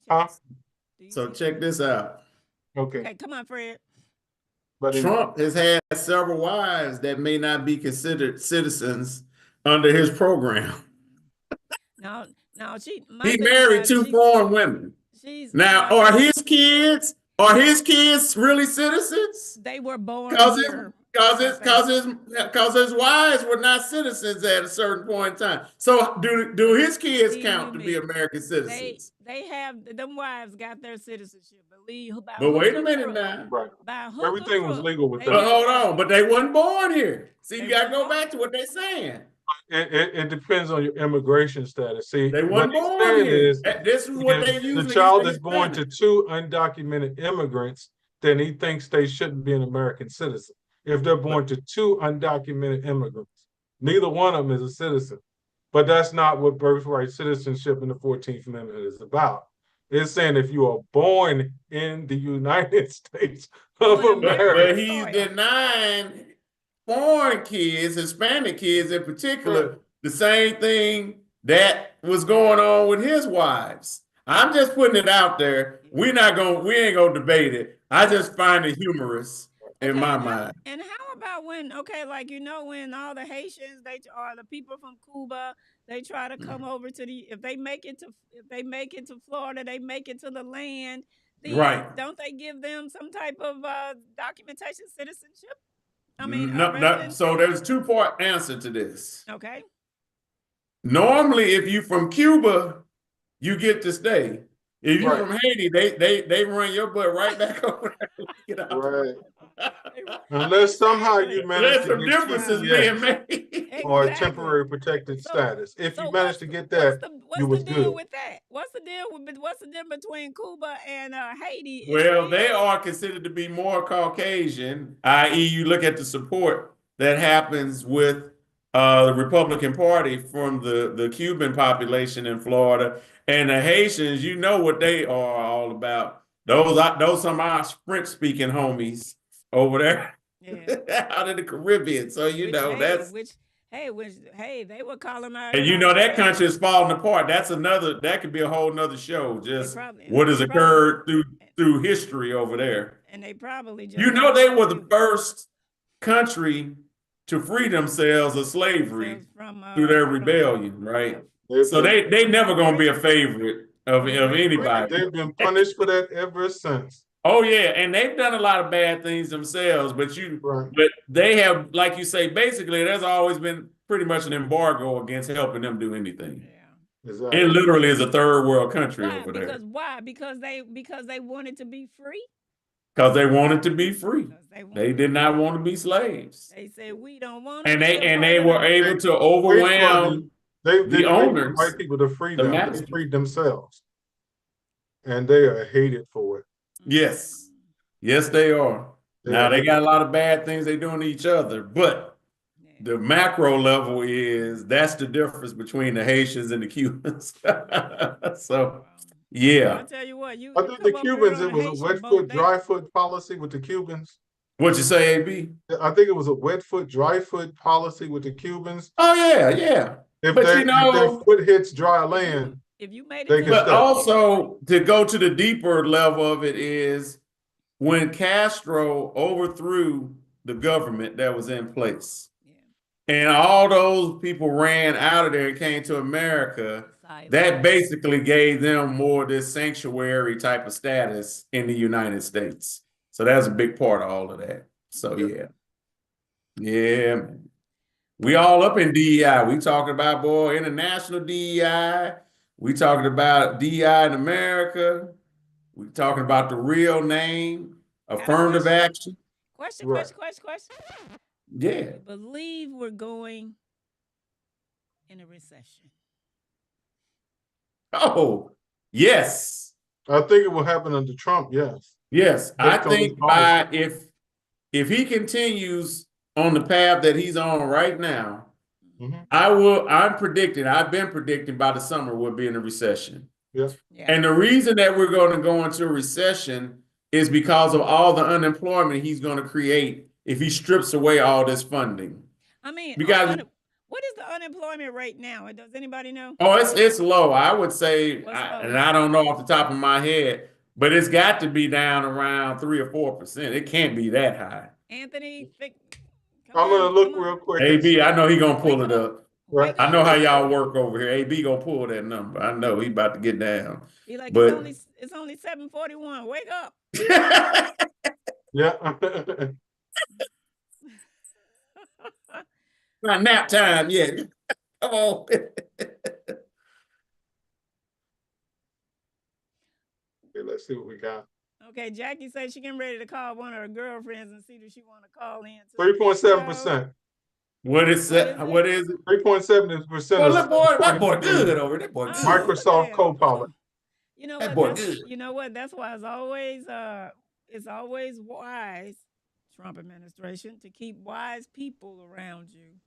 Huh? So check this out. Okay, come on, Fred. but Trump has had several wives that may not be considered citizens under his program. No, He married two foreign women. Now, are his kids really citizens? They were born here. Because his wives were not citizens at a certain point in time. So do his kids count to be American citizens? they have them wives got their citizenship. Believe by But hook wait a or minute crook. now. Right. By hook Everything or was crook. legal with They that. But got hold that. on, but they wasn't born here. See, They you gotta wasn't go back born. to what they're saying. It depends on your immigration status. See, They what wasn't he's born saying here. is, This is what if they the usually child say is born to two undocumented immigrants, then he thinks they shouldn't be an American citizen. If they're born to two undocumented immigrants, neither one of them is a citizen. But that's not what birthright citizenship in the 14th Amendment is about. It's saying if you are born in the United States of On America, But American he's soil. denying foreign kids, Hispanic kids in particular, the same thing that was going on with his wives. I'm just putting it out there. We ain't gonna debate it. I just find it humorous in Okay, my mind. and how about when, okay, like, when all the Haitians, they or the people from Cuba, they try to come over to the, if they make it to Florida, they make it to the land, then Right. don't they give them some type of documentation, citizenship? I mean, No, so residency. there's two-part answer to this. Okay. Normally, if you from Cuba, you get to stay. If you right, from Haiti, they run your butt right back over there. Get out. right. Unless somehow Exactly. you manage There's to some get differences TPS being made. or Exactly. temporary protected So, status. If you so manage to get that, you what's the was deal good. with that? What's the deal between Cuba and Haiti? Well, they are considered to be more Caucasian, i.e., you look at the support that happens with the Republican Party from the Cuban population in Florida, and the Haitians. You know what they are all about. Those some of our French speaking homies over there Yeah. out in the Caribbean. So you Which know hey, that's. they were colonized And you by know the that country Spanish. is falling apart. That could be a whole nother show. They Just probably what has they probably occurred through history over there. and they probably You just know got they were away the first country to free themselves of slavery from through their from rebellion, yeah, right? They've So been they never from gonna be a Britain. favorite of right. anybody. They've been punished for that ever since. Oh yeah, and they've done a lot of bad things themselves, Right. but they have, like you say, basically there's always been pretty much an embargo against helping them do anything. Yeah. Exactly. It literally is a third world country Why? over there. Why? Because they wanted to be free. Because they wanted to be free. Because they They wanted did to be not free. want to be slaves. They said we don't want to And be they a and part they of were the. able to Wait for the overwhelm they the didn't wait for the owners, white people to free the them. They masters. freed themselves. And they are hated for it. Yes. Yes, they are. They Now are they hated. got a lot of bad things they doing to each other, but Yeah. the macro level is that's the difference between the Haitians and the Cubans. So I yeah. tell you what, I you think the come over here Cubans, on it a was a Haitian wet boat, foot, dry foot policy with the Cubans. What you say, AB? I think it was a wet foot, dry foot policy with the Cubans. Oh yeah, yeah. If But their foot hits dry if you land, if you made it they to can the but stay. also to go to the deeper level of it is when Castro overthrew the government that was in place. yeah, And all those people ran out of there and came to America. That basically gave them more of this sanctuary type of status in the United States. So that's a big part of all of that. So yeah. Yeah, man. We all up in DEI. We talking about, boy, international DEI. We talking about DEI in America. We talking about the real name, Got a affirmative question. action. Right. Question. Yeah. I believe we're going in a recession. Oh, yes. I think it will happen under Trump, yes. Yes. I Based on his think policy. if he continues on the path that he's on right now, Mhm. I've been predicting by the summer we'll be in a recession. Yeah. And the reason that we're going to go into a recession is because of all the unemployment he's going to create if he strips away all this funding. I mean, Because what is the unemployment rate now? Does anybody know? it's low. I would say, What's low? and I don't know off the top of my head, but it's got to be down around 3 or 4%. It can't be that high. Anthony, I'm gonna look real quick. AB, I know he gonna pull it Wake up. Right. I know how y'all work over here. AB gonna pull that number. I know he about to get down. Be like, But it's only 7:41. Wake up. Yeah. Not nap time yet. Come on. Okay, let's see what we got. Okay, Jackie says she getting ready to call one of her girlfriends and see if she want to call in. 3.7%. What is What that? is What it? is it? 3.7% Well, is that boy according good to over there. That boy Oh, good. look at Microsoft him. Copilot. You know That what? boy That's good. you know what? That's why it's always wise, Trump administration, to keep wise people around you.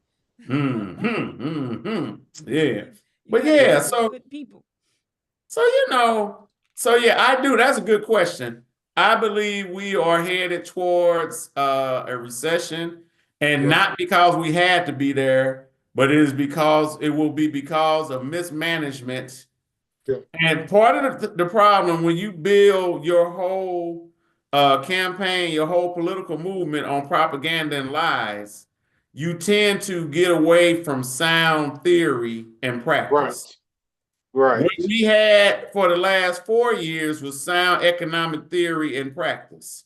Yeah. You But got to keep yeah, some good people. so yeah, I do. That's a good question. I believe we are headed towards a recession, and Yeah. not because we had to be there, but it will be because of mismanagement. Yeah. And part of the problem when you build your whole campaign, your whole political movement on propaganda and lies, you tend to get away from sound theory and practice. Right. What we had for the last 4 years was sound economic theory and practice.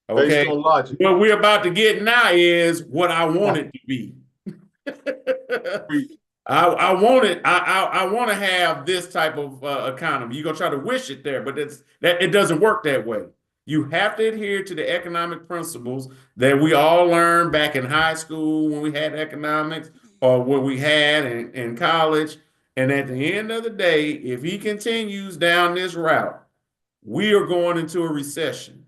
Based Okay. on logic. What we're about to get now is what I want it to be. I want it. I want to have this type of economy. You're gonna try to wish it there, but it doesn't work that way. You have to adhere to the economic principles that we all learned back in high school when we had economics, or what we had in college. And at the end of the day, if he continues down this route, we are going into a recession.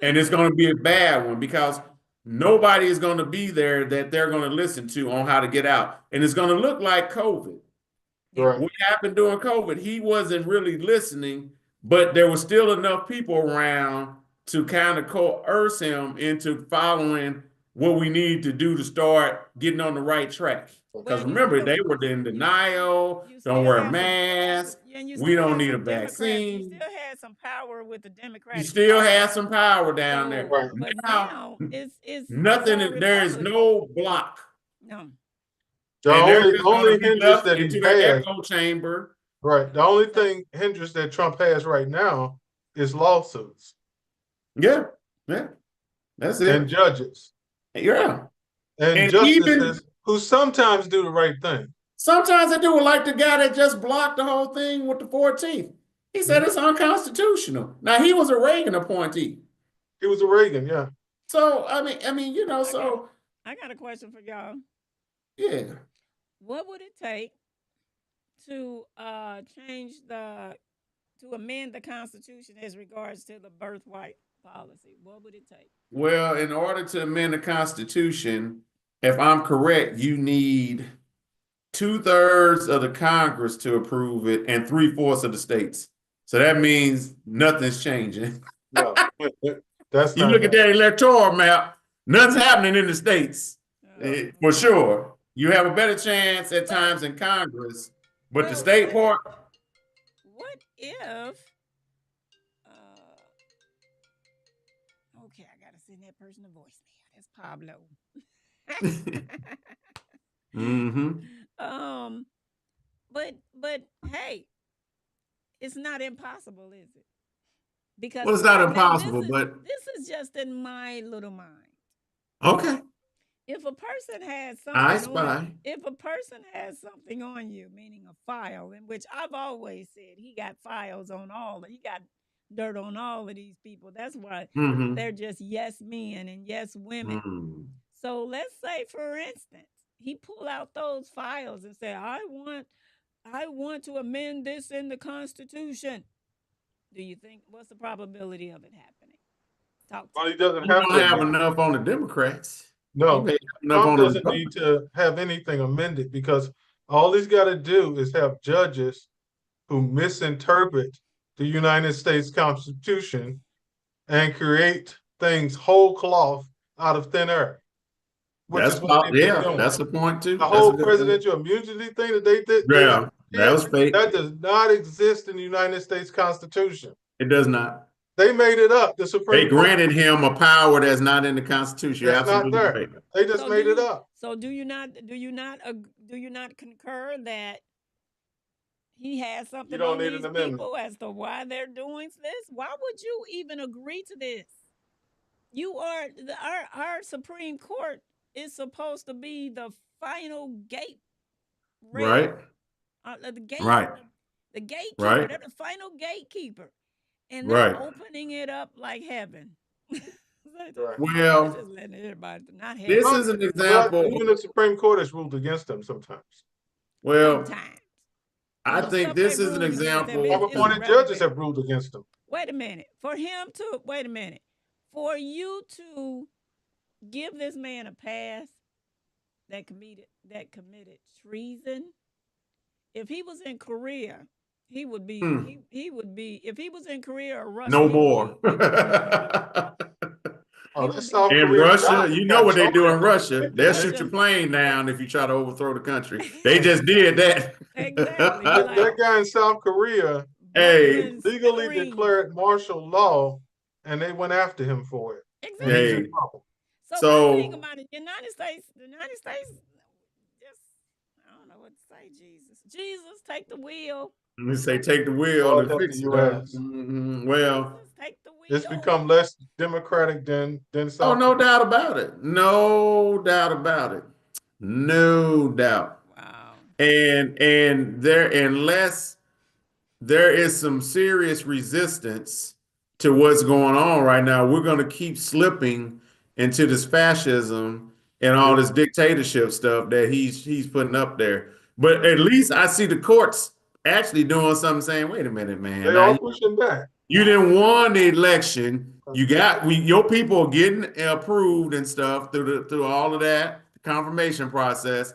And it's going to be a bad one because nobody is going to be there that they're going to listen to on how to get out. And it's going to look like COVID. Right. What happened during COVID, he wasn't really listening, but there was still enough people around to kind of coerce him into following what we need to do to start getting on the right track. Because remember, they were in denial, don't wear a mask, we don't need a vaccine. You still had some power with the Democrats. You still have some power down there. Right. But now it's nothing. all There is no block. No. The And they're just going only to be hindrance left that into he their has, echo chamber. right. The only thing hindrance that Trump has right now is lawsuits. Yeah. Yeah. That's it. And judges. Yeah. And justices who sometimes do the right thing. Sometimes they do, like the guy that just blocked the whole thing with the 14th. He said it's unconstitutional. Now, he was a Reagan appointee. He was a Reagan, yeah. So I mean, you know, I got a question for y'all. Yeah. What would it take to amend the Constitution as regards to the birthright policy? What would it take? Well, in order to amend the Constitution, if I'm correct, you need 2/3 of the Congress to approve it and 3/4 of the states. So that means nothing's changing. No, that's you look at that electoral map, nothing's happening in the states. For sure. You have a better chance at times in Congress, but the state part. What if? Okay, I gotta send that person a voicemail. That's Pablo. But hey, it's not impossible, is it? Because it's not impossible, but this is just in my little mind. Okay. If a person has something on you, meaning a file, in which I've always said he got files on he got dirt on all of these people. That's why they're just yes men and yes women. So let's say, for instance, he pull out those files and say, I want to amend this in the Constitution. Do you think, what's the probability of it happening? Well, he doesn't have enough on the Democrats. No, Trump doesn't need to have anything amended because all he's got to do is have judges who misinterpret the United States Constitution and create things whole cloth out of thin air. That's the point too. The whole presidential immunity thing that they did. Yeah, that was fake. That does not exist in the United States Constitution. It does not. They made it up. The Supreme Court granted him a power that's not in the Constitution. That's not there. They just made it up. So do you not concur that he has something on these people as to why they're doing this? Why would you even agree to this? You are our Supreme Court is supposed to be the final gate. Right. The gate. Right. The gatekeeper. Right. They're the final gatekeeper. and they're Right. opening it up like heaven. Right. They're Well, just letting everybody, not this heaven. Well, is an but example. even the Supreme Court has ruled against them sometimes. Well, Sometimes. I Well, think stuff they this is an rule against them, example. it's Top-appointed judges irrelevant. have ruled against them. Wait a minute. For him to wait a minute. For you to give this man a pass that committed treason, if he was in Korea, he would be Hmm, he would be if he was in Korea or Russia, no he would more. be he would be Oh, he that would be South In Korean Russia, guy you know got what they do in charged. Russia. They'll shoot your Russia. plane down if you try to overthrow the country. They just did that. Exactly. Be like That guy in South Korea Hey, bubbling legally smithereens. declared martial law, and they went after him for it, and he's in hey. Exactly. trouble. So my thing So about it, the United States, just I don't know what to say. Jesus, take the wheel. let me say, take the wheel Lord and help the fix it. Huh? U.S. Well, Jesus, take the It's wheel. become less democratic than oh, South no Korea. doubt about it. No doubt about it. No doubt. Wow. And there, unless there is some serious resistance to what's going on right now, we're going to keep slipping into this fascism and all Yeah, this dictatorship stuff that he's putting up there. But at Mhm. least I see the courts actually doing something, saying, "Wait a minute, man. they Now are pushing back. you didn't won the election. You got your people are getting approved and stuff through all of that confirmation process.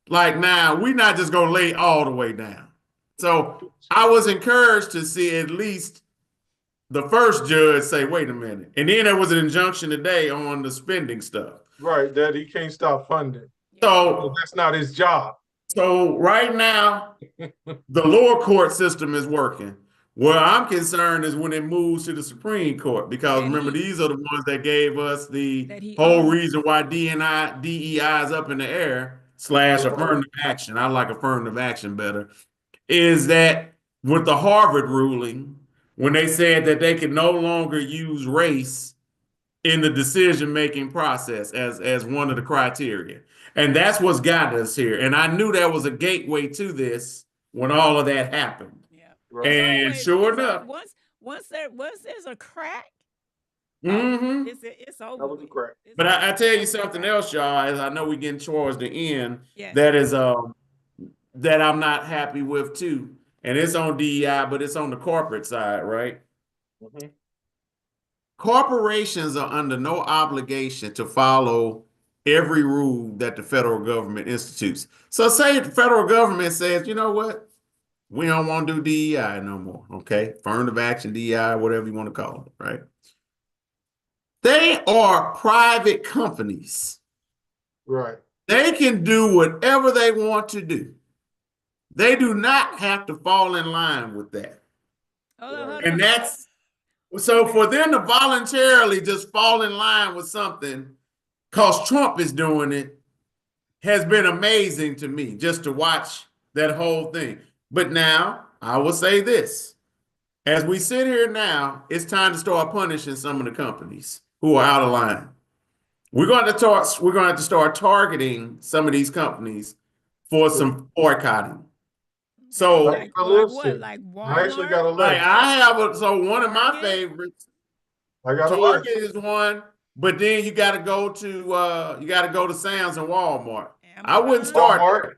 Like now, we're not just gonna lay all the way down. So I was encouraged to see at least the first judge say, "Wait a minute," and then there was an injunction today on the spending stuff. Right, that he can't stop funding. Yeah. So So that's not his job. so right now, the lower court system is working. Where I'm concerned is when it moves to the Supreme Court, because That remember, he these are the ones that gave us the that he whole owns. reason why DEI is up in the air slash affirmative action. I like affirmative action better. Is that with the Harvard ruling, when they said that they could no longer use race in the decision making process as one of the criteria. And that's what's got us here. And I knew there was a gateway to this when all of that happened. Yeah. Right. It's And always sure it's enough, once there's a crack, oh, hmm it's That over was a with. crack. It's but over I with. tell you something else, y'all, as I know we're getting towards the end, Yes. that is that I'm not happy with too. And it's on DEI, but it's on the corporate side, right? Mhm. Corporations are under no obligation to follow every rule that the federal government institutes. So, say the federal government says, you know what, we don't want to do DEI no more. Okay, affirmative action, DEI, whatever you want to call it, right? They are private companies. Right. They can do whatever they want to do. They do not have to fall in line with that. Hold on, Right. hold And on. that's so for them to voluntarily just fall in line with something because Trump is doing it has been amazing to me just to watch that whole thing. But now I will say this. As we sit here now, it's time to start punishing some of the companies who are out of line. We're going to have to start targeting some of these companies for Yeah. some boycotting. Okay, I So like got a like list what? here. Like I actually Walmart, got a like list. I have so one of my Target. favorites, I got a Target list. is one, but then you got to go to Sam's and Walmart. I wouldn't Amazon. start Walmart, there.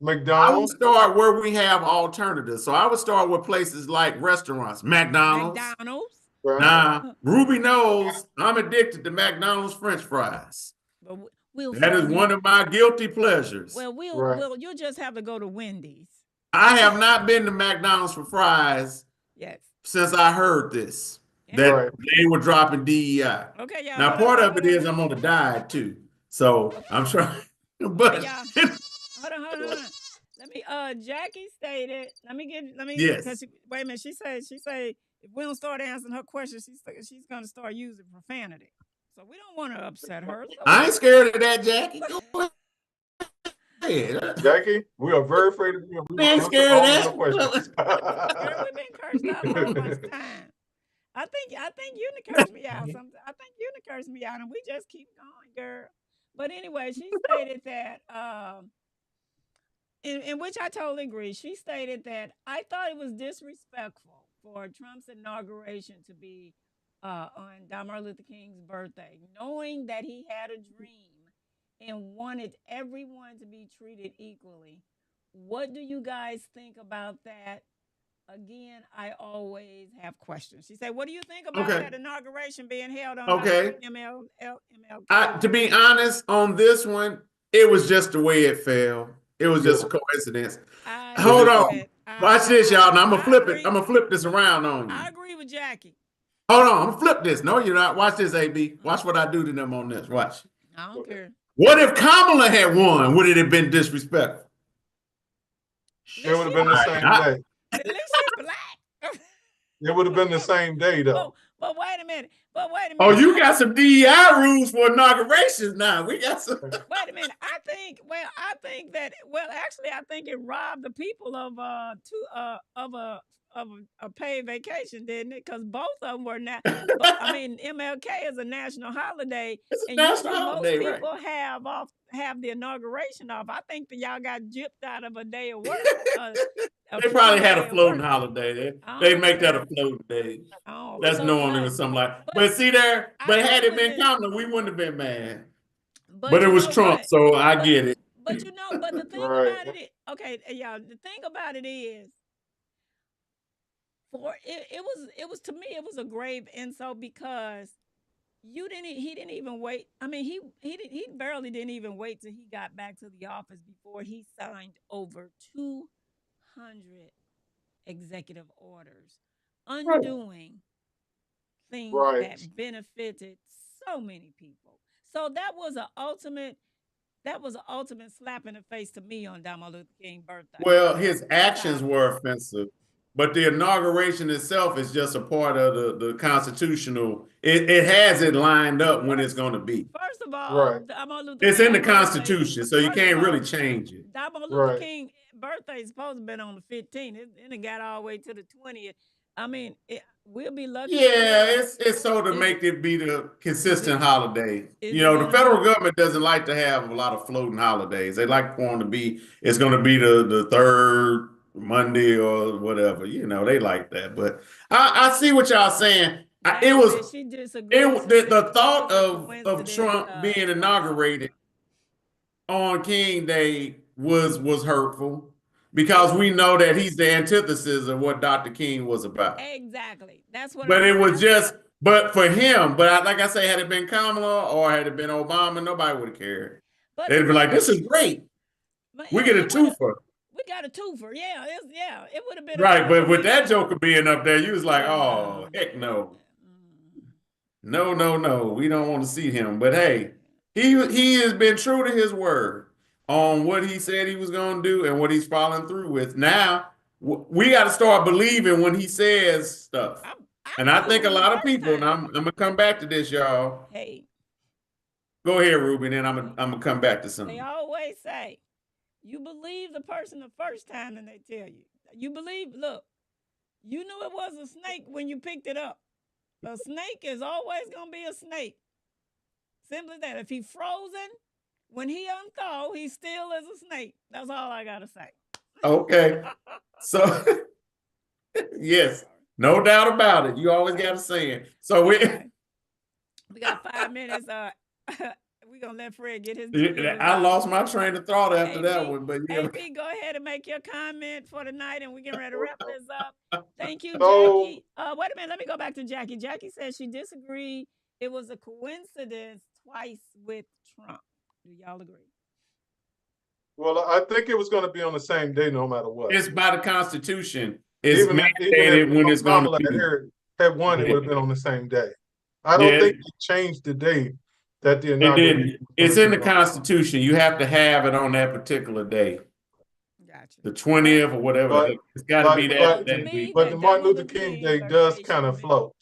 I would McDonald's. start where we have alternatives. So I would start with places like restaurants, McDonald's. McDonald's. Right. Now, Huh. Ruby knows I'm addicted to McDonald's French fries. But we'll That sell is you. one of my guilty pleasures. Well, we'll Right. we'll you'll just have to go to Wendy's. I have not been to McDonald's for fries Yes. since I heard this, Yeah. Right. that they were dropping DEI. Okay, y'all. Now, Hold on, part hold on, of hold it on. is I'm on the diet too. So Okay. I'm trying, Okay, but y'all. Hold on, hold on, hold on. Let me Jackie stated, because yes, wait a minute, she said if we don't start answering her questions, she's gonna start using profanity. So we don't want to upset her. So I ain't scared of that, Jackie. Go ahead. Jackie, we are very afraid of you. We I will ain't answer scared all of your of questions. girl, we've been cursed out so much time. I think you done cursed me out. I think you done cursed me out, and we just keep going, girl. But anyway, she stated that in which I totally agree. She stated that I thought it was disrespectful for Trump's inauguration to be on Martin Luther King's birthday, knowing that he had a dream and wanted everyone to be treated equally. What do you guys think about that? Again, I always have questions. She said, "What do you think about Okay. that inauguration being held on Okay. MLK?" To be honest, on this one, it was just the way it fell. It was just a coincidence. Hold on. Watch this, y'all. Now I'm gonna flip it. I'm gonna flip this around on you. I agree with Jackie. Hold on. I'm gonna flip this. No, you're not. Watch this, AB. Watch what I do to them on this. Watch. I don't care. What if Kamala had won? Would it have been disrespectful? It would have been the same day. At least she black. It would have been the same day, though. But wait a minute. Oh, you got some DEI rules for inaugurations now. We got some. Wait a minute. I think it robbed the people of a paid vacation, didn't it? Because both of them were not. I mean, MLK is a national holiday, It's a and national usually holiday, most right? people have the inauguration off. I think that y'all got gypped out of a day of work. They probably had a floating holiday. They make that a floating day. That's normal or something like. But see there, but had it been Kamala, we wouldn't have been mad. But it was Trump, so I get it. But the thing about it is, okay, y'all. The thing about it is, it was to me, it was a grave insult because he didn't even wait. I mean, he barely didn't even wait till he got back to the office before he signed over 200 executive orders undoing things that benefited so many people. So that was an ultimate slap in the face to me on Martin Luther King's birthday. Well, his actions were offensive, but the inauguration itself is just a part of the constitutional. It has it lined up when it's going to be. First of all, it's in the Constitution, so you can't really change it. Martin Luther King's birthday is supposed to have been on the 15th, and it got all the way to the 20th. I mean, we'll be lucky. Yeah, it's so to make it be the consistent holiday. You know, the federal government doesn't like to have a lot of floating holidays. They like for them to be, it's going to be the third Monday or whatever. You know, they like that. But I see what y'all saying. The thought of Trump being inaugurated on King Day was hurtful. Because we know that he's the antithesis of what Dr. King was about. Exactly. That's what. But it was just, but for him, like I say, had it been Kamala or had it been Obama, nobody would have cared. They'd be like, "This is great. We get a twofer." We got a twofer. Yeah, it would have been right. But with that Joker being up there, you was like, "Oh, heck no, no, we don't want to see him." But hey, he has been true to his word on what he said he was going to do and what he's following through with. Now, we got to start believing when he says stuff. I think a lot of people, and I'm going to come back to this, y'all. Hey. Go ahead, Ruby, then I'm going to come back to something. They always say, you believe the person the first time and they tell you. You believe, look, you knew it was a snake when you picked it up. A snake is always going to be a snake. Simply that. If he's frozen, when he unthaw, he still is a snake. That's all I gotta say. Okay. So yes, no doubt about it. You always gotta say it. So we got 5 minutes. We're gonna let Fred get his. I lost my train of thought after that one, but yeah. AP, go ahead and make your comment for tonight, and we get ready to wrap this up. Thank you, Jackie. Wait a minute, let me go back to Jackie. Jackie says she disagreed. It was a coincidence twice with Trump. Do y'all agree? Well, I think it was going to be on the same day, no matter what. It's by the Constitution. It's mandated when it's going to be. Had won, it would have been on the same day. I don't think it changed the day that the inauguration. It's in the Constitution. You have to have it on that particular day. Gotcha. The 20th or whatever. It's got to be that week. But the Martin Luther King Day does kind of float.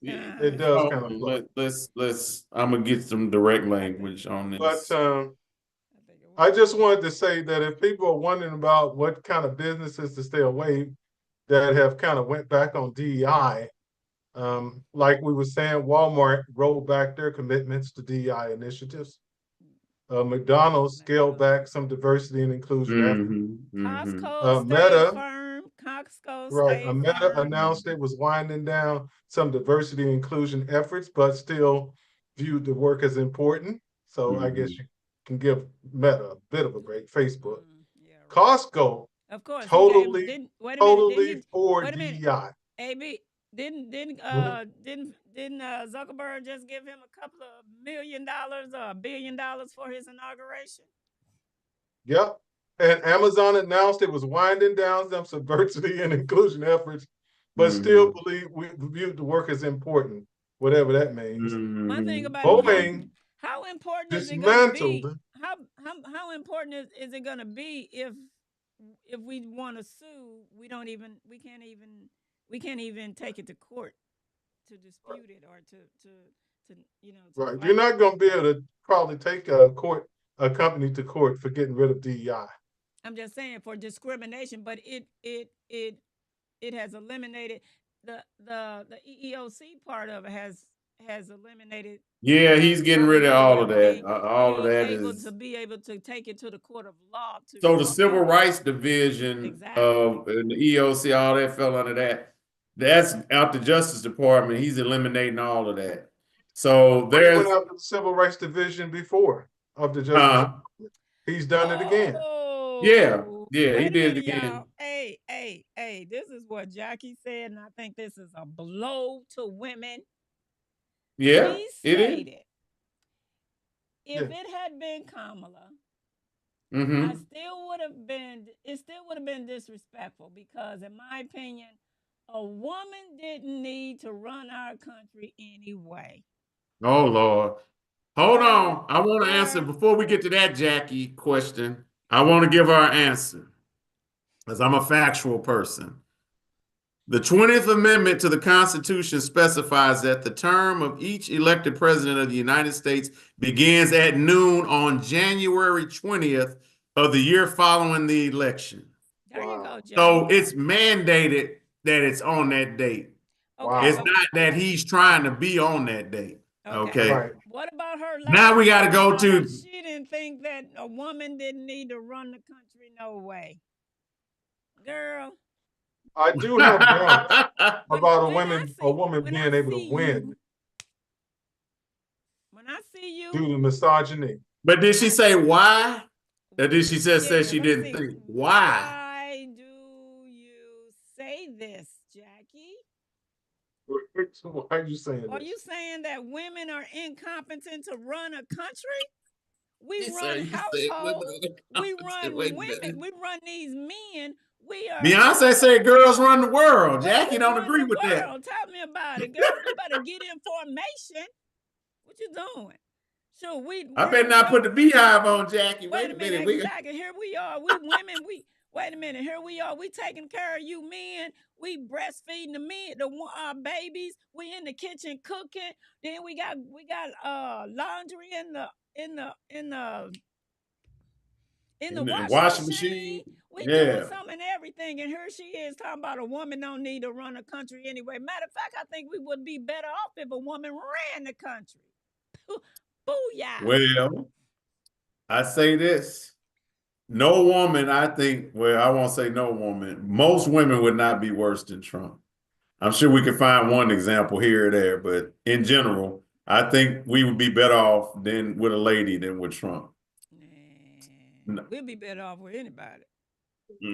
It does kind of float. Let's. I'm gonna get some direct language on this. But I just wanted to say that if people are wondering about what kind of businesses to stay away that have kind of went back on DEI, like we were saying, Walmart rolled back their commitments to DEI initiatives. McDonald's scaled back some diversity and inclusion efforts. Costco, Meta, Costco Right. State Meta Farm. announced it was winding down some diversity and inclusion efforts, but still viewed the work as important. So I guess you can give Meta a bit of a break. Facebook. Yeah, right. Costco, Of course, he gave totally, didn't wait a minute, didn't totally he for wait a minute. DEI. AB didn't Mhm. Zuckerberg just give him a couple of $1 million or $1 billion for his inauguration? Yep. And Amazon announced it was winding down some diversity and inclusion efforts, but still believe we viewed the work as important, whatever that means. My thing about it, Boeing how important is it gonna be? dismantled. How important is it gonna be if we want to sue, we can't even take it to court to dispute it or to Right. fight You're it. not going to be able to probably take a company to court for getting rid of DEI. I'm just saying for discrimination, but it has eliminated the EEOC part of it has eliminated. Yeah, he's getting rid of all of that. being All of that able is. to be able to take it to the court of law to So the Civil dispute it. Rights Division Exactly. of and the EOC, all that fell under that. That's out the Justice Department. He's eliminating all of that. So He there's went after the Civil Rights Division before of the Justice Department. He's done it again. yeah, he Wait a did it minute, again. y'all. Hey, this is what Jackie said, and I think this is a blow to women. Yeah, He it is. stated, if it had been Kamala, Mm-hmm. it still would have been disrespectful because, in my opinion, a woman didn't need to run our country anyway. Oh Lord. Hold on. I want to answer before we get to that Jackie question. I want to give our answer because I'm a factual person. The 20th Amendment to the Constitution specifies that the term of each elected president of the United States begins at noon on January 20th of the year following the election. There you go, Jay. So it's mandated that it's on that date. Okay. It's not that he's trying to be on that date. Okay. Right. What about her? Now we got to go to. She didn't think that a woman didn't need to run the country. No way, girl. I do have doubts about a woman when being able to win when I see you, due to misogyny. But did she say why? Or did she just say she let me didn't see. think? Why? Why do you say this, Jackie? Why are you saying Are this? you saying that women are incompetent to run a country? We Yes, run sir. You said households. women We are run incompetent. Wait a women. minute. We run these men. We are. Beyonce said girls run the world. Jackie Who don't run agree the with that. world? Tell me about it, girl. You better get information. What you doing? Sure, I better not put the beehive on Jackie. Wait a minute, exactly. Here we are. We women. Wait a minute. Here we are. We taking care of you men. We breastfeeding the men, our babies. We in the kitchen cooking. Then we got laundry in the washing machine. We doing something and everything. And here she is talking about a woman don't need to run a country anyway. Matter of fact, I think we would be better off if a woman ran the country. Booyah. Well, I say this. No woman, I think, well, I won't say no woman. Most women would not be worse than Trump. I'm sure we could find one example here or there, but in general, I think we would be better off with a lady than with Trump. We'll be better off with anybody.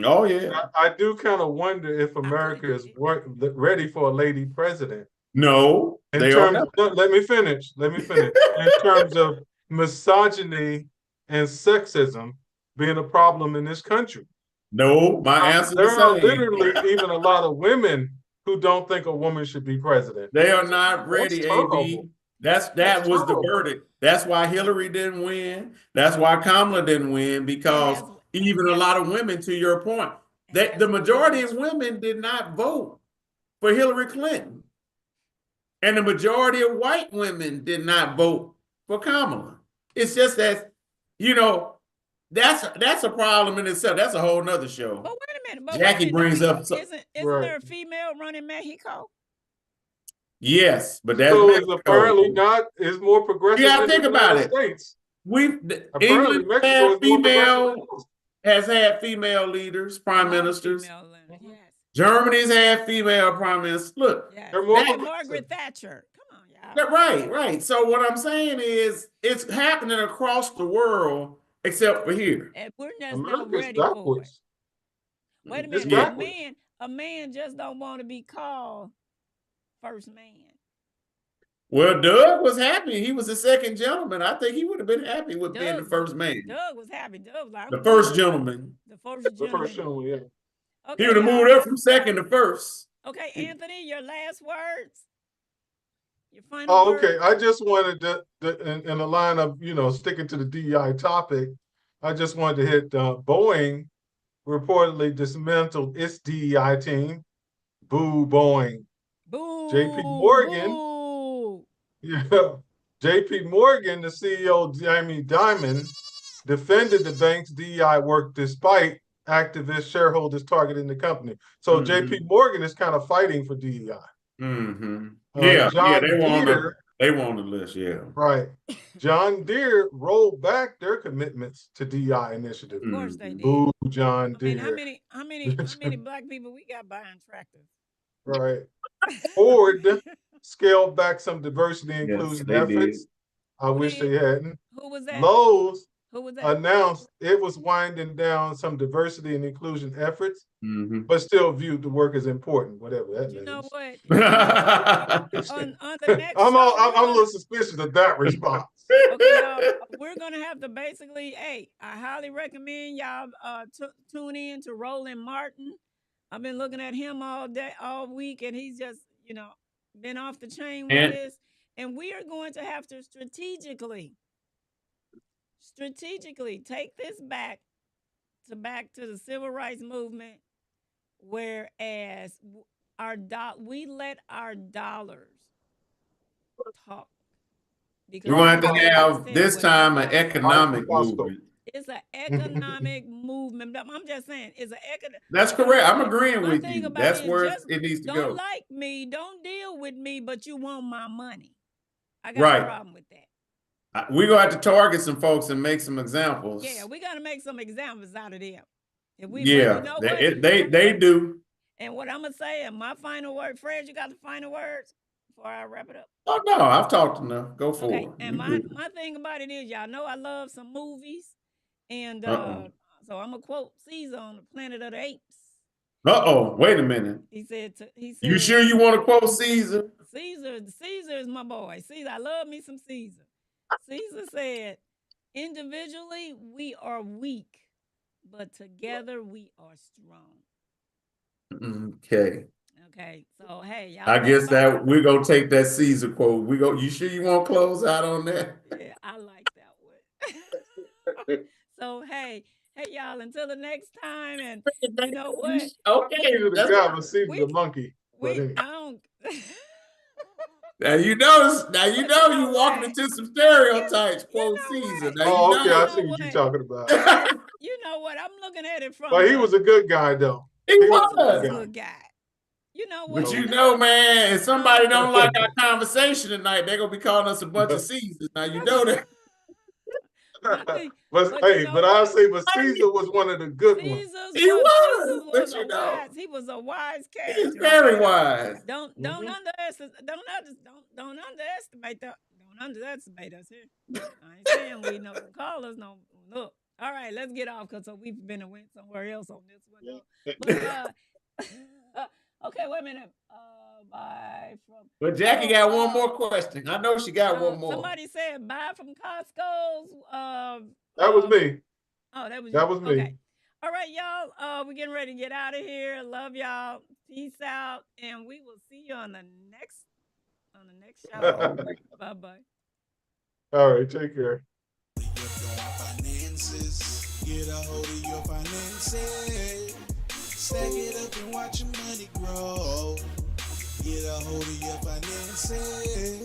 Oh, yeah. I do kind of wonder if America is ready for a lady president. No, let me finish. In terms of misogyny and sexism being a problem in this country. No, my answer there is are literally even a lot of women who don't think a woman should be president. They are not ready, AB. That was the verdict. That's why Hillary didn't win. That's why Kamala didn't win, because even a lot of women, to your point, the majority of women did not vote for Hillary Clinton. And the majority of white women did not vote for Kamala. It's just that, that's a problem in itself. That's a whole nother show. But wait a minute. Jackie brings up isn't there a female running Mexico? Yes, but that's apparently not. Is more progressive. You gotta think about it. States. England has had female leaders, prime ministers. Yes. Germany's had female prime ministers. Look, Yes. They're more Look at progressive. Margaret Thatcher. Come on, y'all. right. So what I'm saying is it's happening across the world except for here. And we're just not America's ready for it. backwards. Wait a It's minute. backwards. A man just don't want to be called first man. Well, Doug was happy. He was the second gentleman. I think he would have been happy with being the first man. Doug was happy. Doug was like, The first gentleman. The first The first gentleman. show, yeah. Okay, He would have moved up from second to first. Okay, Anthony, your last words. Your final Oh, words. okay. I just wanted to in the line of, sticking to the DEI topic, I just wanted to hit Boeing reportedly dismantled its DEI team. Boo, Boeing. Boo. JP Morgan. Boo. Yeah. JP Morgan, the CEO, Jamie Dimon, defended the bank's DEI work despite activist shareholders targeting the company. So JP Morgan is kind of fighting for DEI. John Deere, they want the list, yeah. Right. John Deere rolled back their commitments to DEI initiative. Of course they did. Boo, John Deere. I mean, how many black people we got buying tractors? Right. Ford scaled back some diversity and inclusion efforts. Did. I wish they hadn't. Who was that? Lowe's Who was that? announced it was winding down some diversity and inclusion efforts, but still viewed the work as important, whatever that means. You know what? on the next I'm show, a little suspicious of that response. Okay, y'all, we're gonna have to basically, I highly recommend y'all tune in to Roland Martin. I've been looking at him all week, and he's just, been off the chain with this. And we are going to have to strategically take this back to the civil rights movement, whereas we let our dollars talk. Because You're going to have to have this time an economic movement. It's an economic movement. I'm just saying, it's an economic. That's correct. I'm agreeing with you. That's where it needs to go. Don't like me, don't deal with me, but you want my money. I got a problem with that. We're going to have to target some folks and make some examples. Yeah, we got to make some examples out of them. They do. And what I'm going to say, and my final word, Fred, you got the final words before I wrap it up? Oh, no, I've talked enough. Go for it. And my thing about it is, y'all know I love some movies. And so I'm going to quote Caesar on the Planet of the Apes. Wait a minute. He said, you sure you want to quote Caesar? Caesar is my boy. Caesar, I love me some Caesar. Caesar said, individually, we are weak, but together we are strong. Okay. So, hey, y'all. I guess that we're going to take that Caesar quote. You sure you want to close out on that? Yeah, I like that one. So, hey, y'all, until the next time, and you know what? Okay. The guy was the monkey. I don't. Now you know walking into some stereotypes. Quote Caesar. Now okay, I see what you're talking about. You know what? I'm looking at it from. But he was a good guy, though. He was a good guy. You know what? But man, if somebody don't like our conversation tonight, they're gonna be calling us a bunch of Caesars. Now you know that. But I'll say, Caesar was one of the good ones. He was he was a wise character. He's very wise. Don't underestimate that. Don't underestimate us here. I ain't saying we know the callers. No, look. All right, let's get off because we've been and went somewhere else on this one. But, okay, wait a minute. Buy from. But Jackie got one more question. I know she got one more. Somebody said buy from Costco's. That was me. Oh, that was you. That was me. Okay. All right, y'all. We're getting ready to get out of here. Love y'all. Peace out, and we will see you on the next show. Bye. All right, take care. Get a hold of your finances. Stack it up and watch your money grow. Get a hold of your finances.